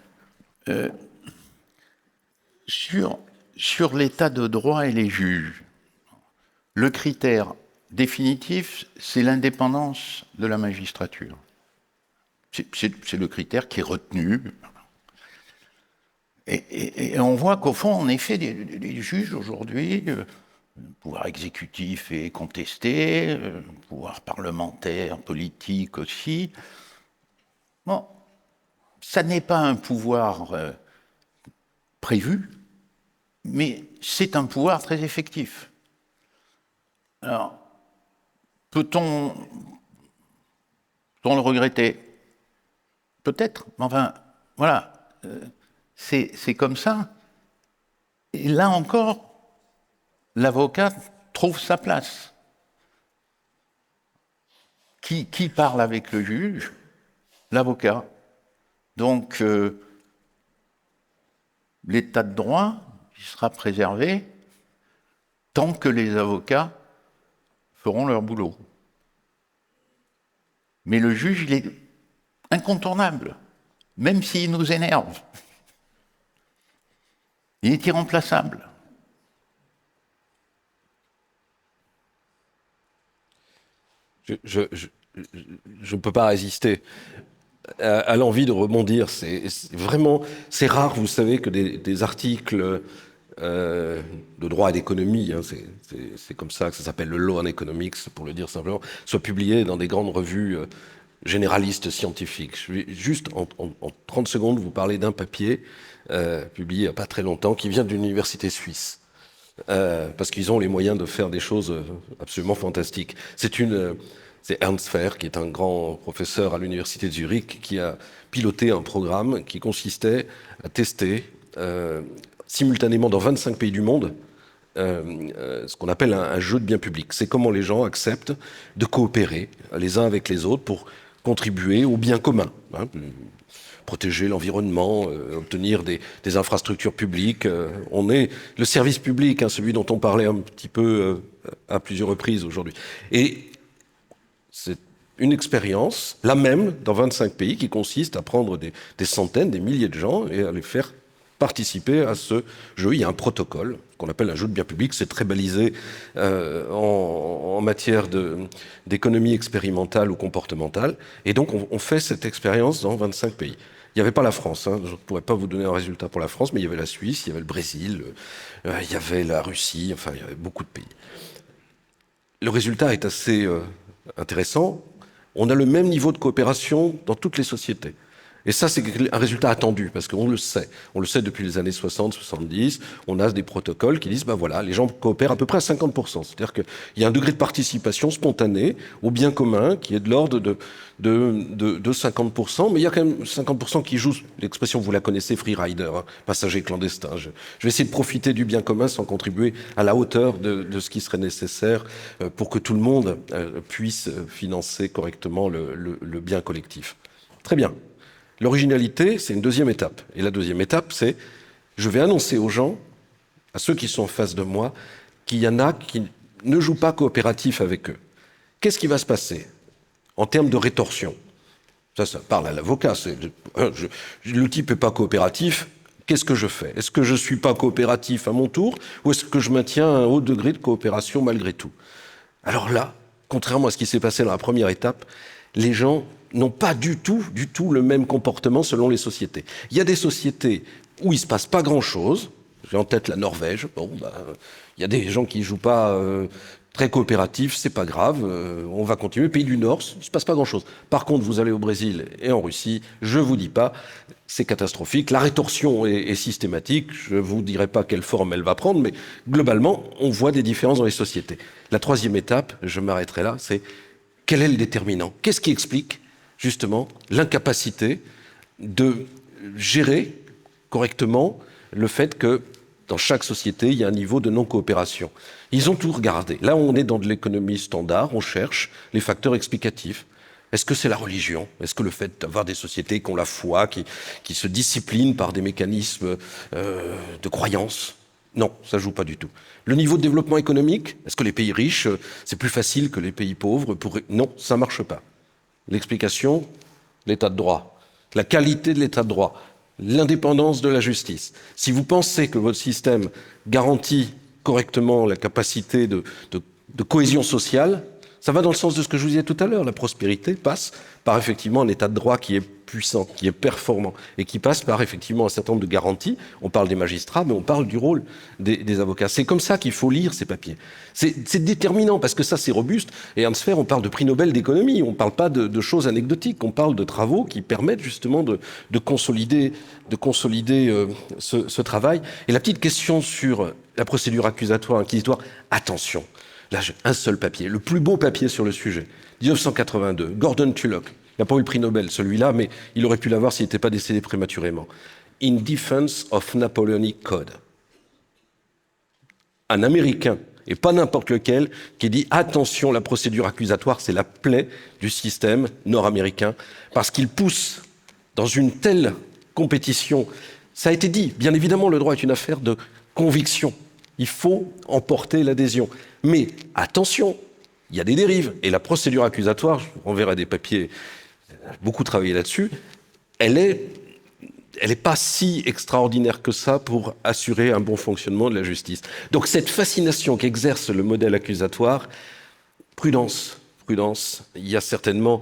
Sur l'état de droit et les juges, le critère définitif, c'est l'indépendance de la magistrature. C'est le critère qui est retenu. Et on voit qu'au fond, en effet, les juges aujourd'hui, le pouvoir exécutif est contesté, le pouvoir parlementaire, politique aussi. Bon, ça n'est pas un pouvoir prévu, mais c'est un pouvoir très effectif. Alors, peut-on le regretter? Peut-être, mais enfin, voilà, c'est comme ça. Et là encore, l'avocat trouve sa place. Qui parle avec le juge? L'avocat. Donc, l'état de droit, il sera préservé tant que les avocats feront leur boulot. Mais le juge, il est incontournable, même s'il nous énerve. Il est irremplaçable. Je ne peux pas résister à l'envie de rebondir. C'est rare, vous savez, que des articles de droit et d'économie, hein, c'est comme ça que ça s'appelle le Law and Economics, pour le dire simplement, soient publiés dans des grandes revues généralistes scientifiques. Je vais juste en 30 secondes vous parler d'un papier publié il n'y a pas très longtemps qui vient d'une université suisse. Parce qu'ils ont les moyens de faire des choses absolument fantastiques. C'est Ernst Fehr, qui est un grand professeur à l'université de Zurich, qui a piloté un programme qui consistait à tester simultanément dans 25 pays du monde ce qu'on appelle un jeu de bien public. C'est comment les gens acceptent de coopérer les uns avec les autres pour contribuer au bien commun, hein, protéger l'environnement, obtenir des infrastructures publiques. On est le service public, hein, celui dont on parlait un petit peu à plusieurs reprises aujourd'hui. Et c'est une expérience, la même, dans 25 pays, qui consiste à prendre des centaines, des milliers de gens et à les faire participer à ce jeu. Il y a un protocole qu'on appelle un jeu de bien public. C'est très balisé en matière d'économie expérimentale ou comportementale. Et donc, on fait cette expérience dans 25 pays. Il n'y avait pas la France. Hein. Je ne pourrais pas vous donner un résultat pour la France, mais il y avait la Suisse, il y avait le Brésil, il y avait la Russie, enfin, il y avait beaucoup de pays. Le résultat est assez intéressant. On a le même niveau de coopération dans toutes les sociétés. Et ça, c'est un résultat attendu, parce qu'on le sait. On le sait depuis les années 60, 70. On a des protocoles qui disent, ben voilà, les gens coopèrent à peu près à 50%. C'est-à-dire qu'il y a un degré de participation spontanée au bien commun qui est de l'ordre de 50%. Mais il y a quand même 50% qui jouent, l'expression, vous la connaissez, free rider, hein, passager clandestin. Je vais essayer de profiter du bien commun sans contribuer à la hauteur de ce qui serait nécessaire pour que tout le monde puisse financer correctement le bien collectif. Très bien. L'originalité, c'est une deuxième étape. Et la deuxième étape, c'est je vais annoncer aux gens, à ceux qui sont en face de moi, qu'il y en a qui ne jouent pas coopératif avec eux. Qu'est-ce qui va se passer en termes de rétorsion? Ça parle à l'avocat. Le type n'est pas coopératif. Qu'est-ce que je fais? Est-ce que je ne suis pas coopératif à mon tour ou est-ce que je maintiens un haut degré de coopération malgré tout? Alors là, contrairement à ce qui s'est passé dans la première étape, les gens n'ont pas du tout le même comportement selon les sociétés. Il y a des sociétés où il ne se passe pas grand-chose. J'ai en tête la Norvège. Bon, il y a des gens qui ne jouent pas très coopératifs, c'est pas grave, on va continuer. Pays du Nord, il ne se passe pas grand-chose. Par contre, vous allez au Brésil et en Russie, je ne vous dis pas, c'est catastrophique. La rétorsion est systématique. Je ne vous dirai pas quelle forme elle va prendre, mais globalement, on voit des différences dans les sociétés. La troisième étape, je m'arrêterai là, c'est quel est le déterminant? Qu'est-ce qui explique justement l'incapacité de gérer correctement le fait que dans chaque société, il y a un niveau de non-coopération? Ils ont tout regardé. Là, on est dans de l'économie standard, on cherche les facteurs explicatifs. Est-ce que c'est la religion? Est-ce que le fait d'avoir des sociétés qui ont la foi, qui se disciplinent par des mécanismes de croyance? Non, ça ne joue pas du tout. Le niveau de développement économique, est-ce que les pays riches, c'est plus facile que les pays pauvres? Non, ça ne marche pas. L'explication, l'état de droit, la qualité de l'état de droit, l'indépendance de la justice. Si vous pensez que votre système garantit correctement la capacité de cohésion sociale, ça va dans le sens de ce que je vous disais tout à l'heure. La prospérité passe par effectivement un état de droit qui est puissant, qui est performant et qui passe par effectivement un certain nombre de garanties. On parle des magistrats, mais on parle du rôle des avocats. C'est comme ça qu'il faut lire ces papiers. C'est déterminant parce que ça, c'est robuste. Et Ernst Fehr, on parle de prix Nobel d'économie. On ne parle pas de choses anecdotiques. On parle de travaux qui permettent justement de consolider ce travail. Et la petite question sur la procédure accusatoire, inquisitoire, attention. Là, j'ai un seul papier, le plus beau papier sur le sujet, 1982, Gordon Tullock, n'a pas eu le prix Nobel, celui-là, mais il aurait pu l'avoir s'il n'était pas décédé prématurément. In Defense of Napoleonic Code. Un Américain, et pas n'importe lequel, qui dit « Attention, la procédure accusatoire, c'est la plaie du système nord-américain, parce qu'il pousse dans une telle compétition. » Ça a été dit, bien évidemment, le droit est une affaire de conviction. Il faut emporter l'adhésion. Mais attention, il y a des dérives. Et la procédure accusatoire, je vous renverrai des papiers, j'ai beaucoup travaillé là-dessus, elle est pas si extraordinaire que ça pour assurer un bon fonctionnement de la justice. Donc cette fascination qu'exerce le modèle accusatoire, prudence. Il y a certainement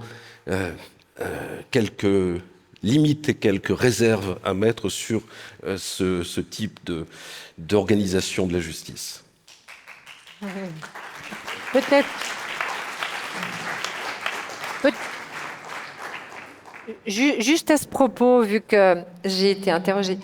quelques limites et quelques réserves à mettre sur ce type d'organisation de la justice. Peut-être. Juste à ce propos, vu que j'ai été interrogée,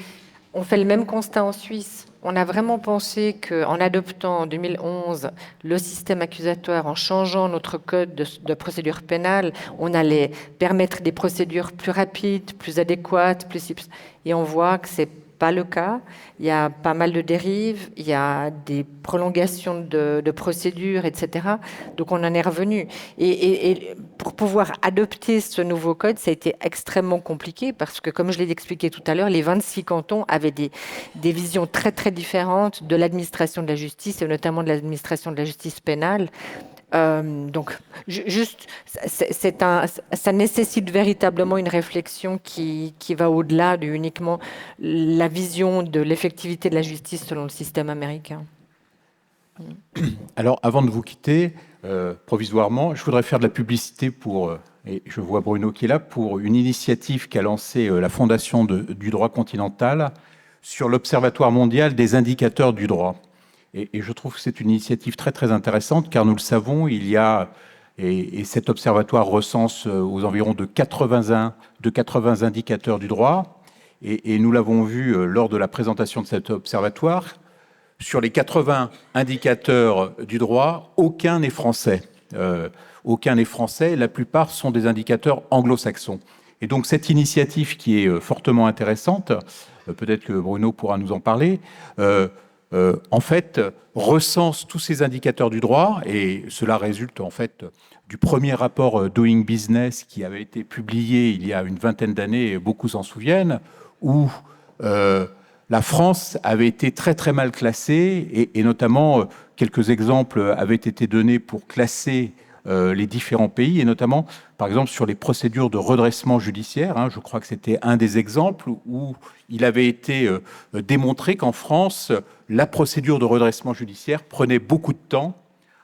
on fait le même constat en Suisse. On a vraiment pensé qu'en adoptant en 2011 le système accusatoire, en changeant notre code de procédure pénale, on allait permettre des procédures plus rapides, plus adéquates, et on voit que c'est pas le cas. Il y a pas mal de dérives, il y a des prolongations de procédures, etc. Donc on en est revenu. Et pour pouvoir adopter ce nouveau code, ça a été extrêmement compliqué parce que, comme je l'ai expliqué tout à l'heure, les 26 cantons avaient des visions très très différentes de l'administration de la justice et notamment de l'administration de la justice pénale. Donc, juste, ça nécessite véritablement une réflexion qui va au-delà de uniquement la vision de l'effectivité de la justice selon le système américain. Alors, avant de vous quitter, provisoirement, je voudrais faire de la publicité pour, et je vois Bruno qui est là, pour une initiative qu'a lancée la Fondation du droit continental sur l'Observatoire mondial des indicateurs du droit. Et je trouve que c'est une initiative très très intéressante, car nous le savons, il y a, et cet observatoire recense aux environs de 80 indicateurs du droit, et nous l'avons vu lors de la présentation de cet observatoire, sur les 80 indicateurs du droit, aucun n'est français. Aucun n'est français, la plupart sont des indicateurs anglo-saxons. Et donc cette initiative qui est fortement intéressante, peut-être que Bruno pourra nous en parler, en fait, recense tous ces indicateurs du droit, et cela résulte en fait du premier rapport Doing Business qui avait été publié il y a une vingtaine d'années, beaucoup s'en souviennent, où la France avait été très très mal classée, et notamment quelques exemples avaient été donnés pour classer les différents pays, et notamment, par exemple, sur les procédures de redressement judiciaire. Je crois que c'était un des exemples où il avait été démontré qu'en France, la procédure de redressement judiciaire prenait beaucoup de temps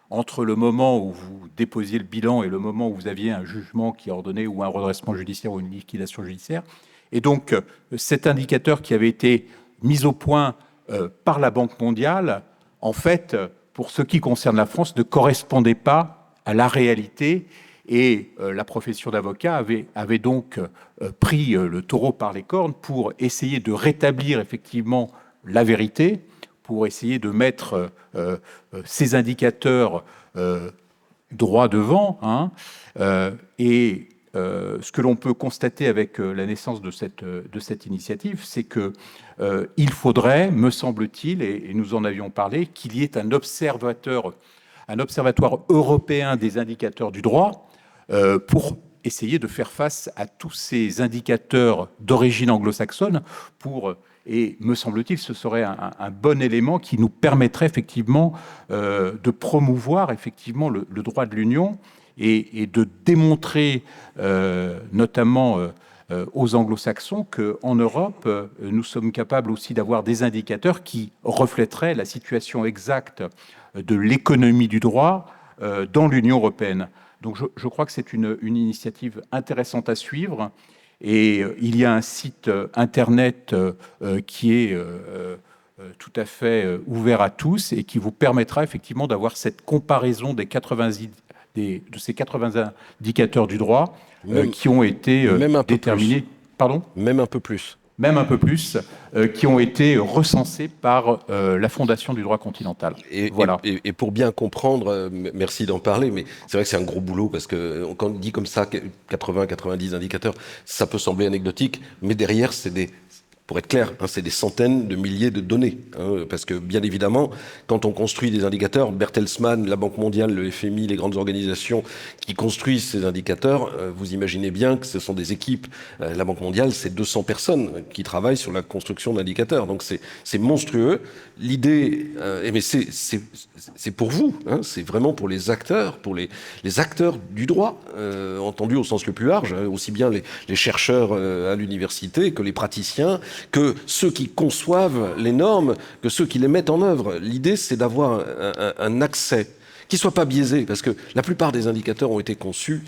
entre le moment où vous déposiez le bilan et le moment où vous aviez un jugement qui ordonnait ou un redressement judiciaire ou une liquidation judiciaire. Et donc, cet indicateur qui avait été mis au point par la Banque mondiale, en fait, pour ce qui concerne la France, ne correspondait pas à la réalité, et la profession d'avocat avait donc pris le taureau par les cornes pour essayer de rétablir effectivement la vérité, pour essayer de mettre ces indicateurs droit devant. Et ce que l'on peut constater avec la naissance de cette initiative, c'est que il faudrait, me semble-t-il, et nous en avions parlé, qu'il y ait un observatoire européen des indicateurs du droit pour essayer de faire face à tous ces indicateurs d'origine anglo-saxonne et me semble-t-il, ce serait un bon élément qui nous permettrait effectivement de promouvoir effectivement le droit de l'Union et de démontrer notamment aux anglo-saxons qu'en Europe, nous sommes capables aussi d'avoir des indicateurs qui reflèteraient la situation exacte de l'économie du droit dans l'Union européenne. Donc je crois que c'est une initiative intéressante à suivre, et il y a un site internet qui est tout à fait ouvert à tous et qui vous permettra effectivement d'avoir cette comparaison de ces 80 indicateurs du droit qui ont été déterminés. Pardon ? Même un peu plus. même un peu plus, qui ont été recensés par la Fondation du droit continental. Voilà. Et pour bien comprendre, merci d'en parler, mais c'est vrai que c'est un gros boulot, parce que quand on dit comme ça 80-90 indicateurs, ça peut sembler anecdotique, mais derrière, pour être clair, c'est des centaines de milliers de données. Parce que, bien évidemment, quand on construit des indicateurs, Bertelsmann, la Banque mondiale, le FMI, les grandes organisations qui construisent ces indicateurs, vous imaginez bien que ce sont des équipes. La Banque mondiale, c'est 200 personnes qui travaillent sur la construction d'indicateurs. Donc c'est monstrueux. L'idée, mais c'est pour vous, c'est vraiment pour les acteurs, pour les acteurs du droit, entendu au sens le plus large, aussi bien les chercheurs à l'université que les praticiens, que ceux qui conçoivent les normes, que ceux qui les mettent en œuvre. L'idée, c'est d'avoir un accès qui ne soit pas biaisé, parce que la plupart des indicateurs ont été conçus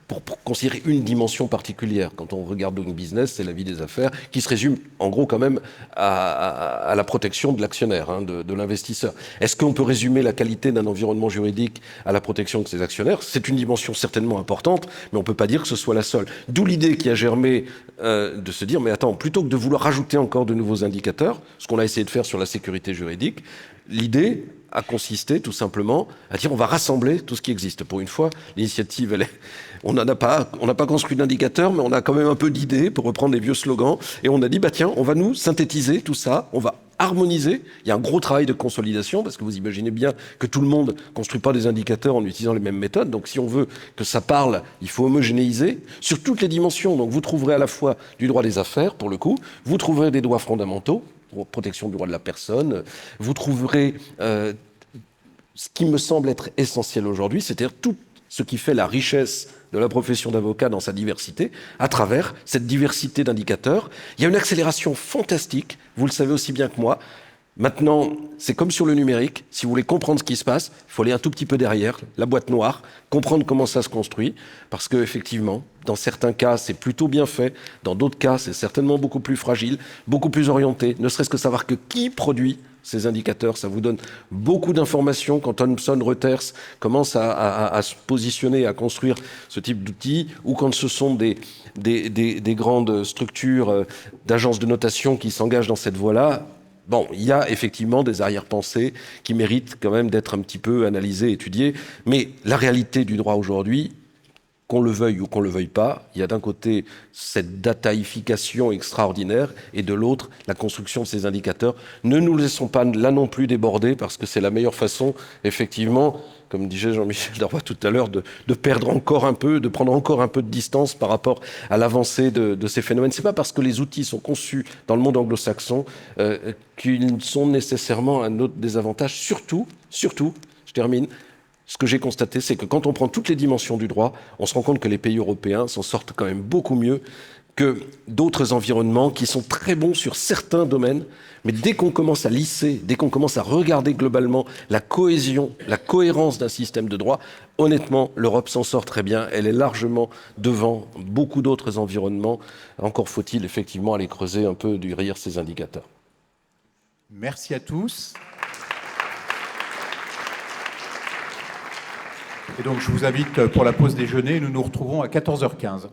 pour considérer une dimension particulière. Quand on regarde Doing Business, c'est la vie des affaires, qui se résume en gros quand même à la protection de l'actionnaire, de l'investisseur. Est-ce qu'on peut résumer la qualité d'un environnement juridique à la protection de ses actionnaires? C'est une dimension certainement importante, mais on ne peut pas dire que ce soit la seule. D'où l'idée qui a germé de se dire, mais attends, plutôt que de vouloir rajouter encore de nouveaux indicateurs, ce qu'on a essayé de faire sur la sécurité juridique, l'idée a consisté tout simplement à dire on va rassembler tout ce qui existe. Pour une fois, l'initiative, on n'a pas construit d'indicateur, mais on a quand même un peu d'idées, pour reprendre les vieux slogans, et on a dit, tiens, on va nous synthétiser tout ça, on va harmoniser. Il y a un gros travail de consolidation, parce que vous imaginez bien que tout le monde ne construit pas des indicateurs en utilisant les mêmes méthodes. Donc si on veut que ça parle, il faut homogénéiser sur toutes les dimensions. Donc vous trouverez à la fois du droit des affaires, pour le coup, vous trouverez des droits fondamentaux, protection du droit de la personne, vous trouverez ce qui me semble être essentiel aujourd'hui, c'est-à-dire tout ce qui fait la richesse de la profession d'avocat dans sa diversité, à travers cette diversité d'indicateurs. Il y a une accélération fantastique, vous le savez aussi bien que moi. Maintenant, c'est comme sur le numérique, si vous voulez comprendre ce qui se passe, il faut aller un tout petit peu derrière, la boîte noire, comprendre comment ça se construit, parce qu'effectivement, dans certains cas, c'est plutôt bien fait, dans d'autres cas, c'est certainement beaucoup plus fragile, beaucoup plus orienté, ne serait-ce que savoir que qui produit ces indicateurs, ça vous donne beaucoup d'informations quand Thomson Reuters commence à se positionner, à construire ce type d'outils, ou quand ce sont des grandes structures d'agences de notation qui s'engagent dans cette voie-là. Bon, il y a effectivement des arrière-pensées qui méritent quand même d'être un petit peu analysées, étudiées, mais la réalité du droit aujourd'hui, qu'on le veuille ou qu'on le veuille pas, il y a d'un côté cette dataïfication extraordinaire et de l'autre la construction de ces indicateurs. Ne nous laissons pas là non plus déborder, parce que c'est la meilleure façon, effectivement, comme disait Jean-Michel Darrois tout à l'heure, de perdre encore un peu, de prendre encore un peu de distance par rapport à l'avancée de ces phénomènes. C'est pas parce que les outils sont conçus dans le monde anglo-saxon qu'ils sont nécessairement à notre désavantage. Surtout, je termine, ce que j'ai constaté, c'est que quand on prend toutes les dimensions du droit, on se rend compte que les pays européens s'en sortent quand même beaucoup mieux que d'autres environnements qui sont très bons sur certains domaines. Mais dès qu'on commence à lisser, dès qu'on commence à regarder globalement la cohésion, la cohérence d'un système de droit, honnêtement, l'Europe s'en sort très bien. Elle est largement devant beaucoup d'autres environnements. Encore faut-il effectivement aller creuser un peu derrière ces indicateurs. Merci à tous. Et donc, je vous invite pour la pause déjeuner. Nous nous retrouvons à 14h15.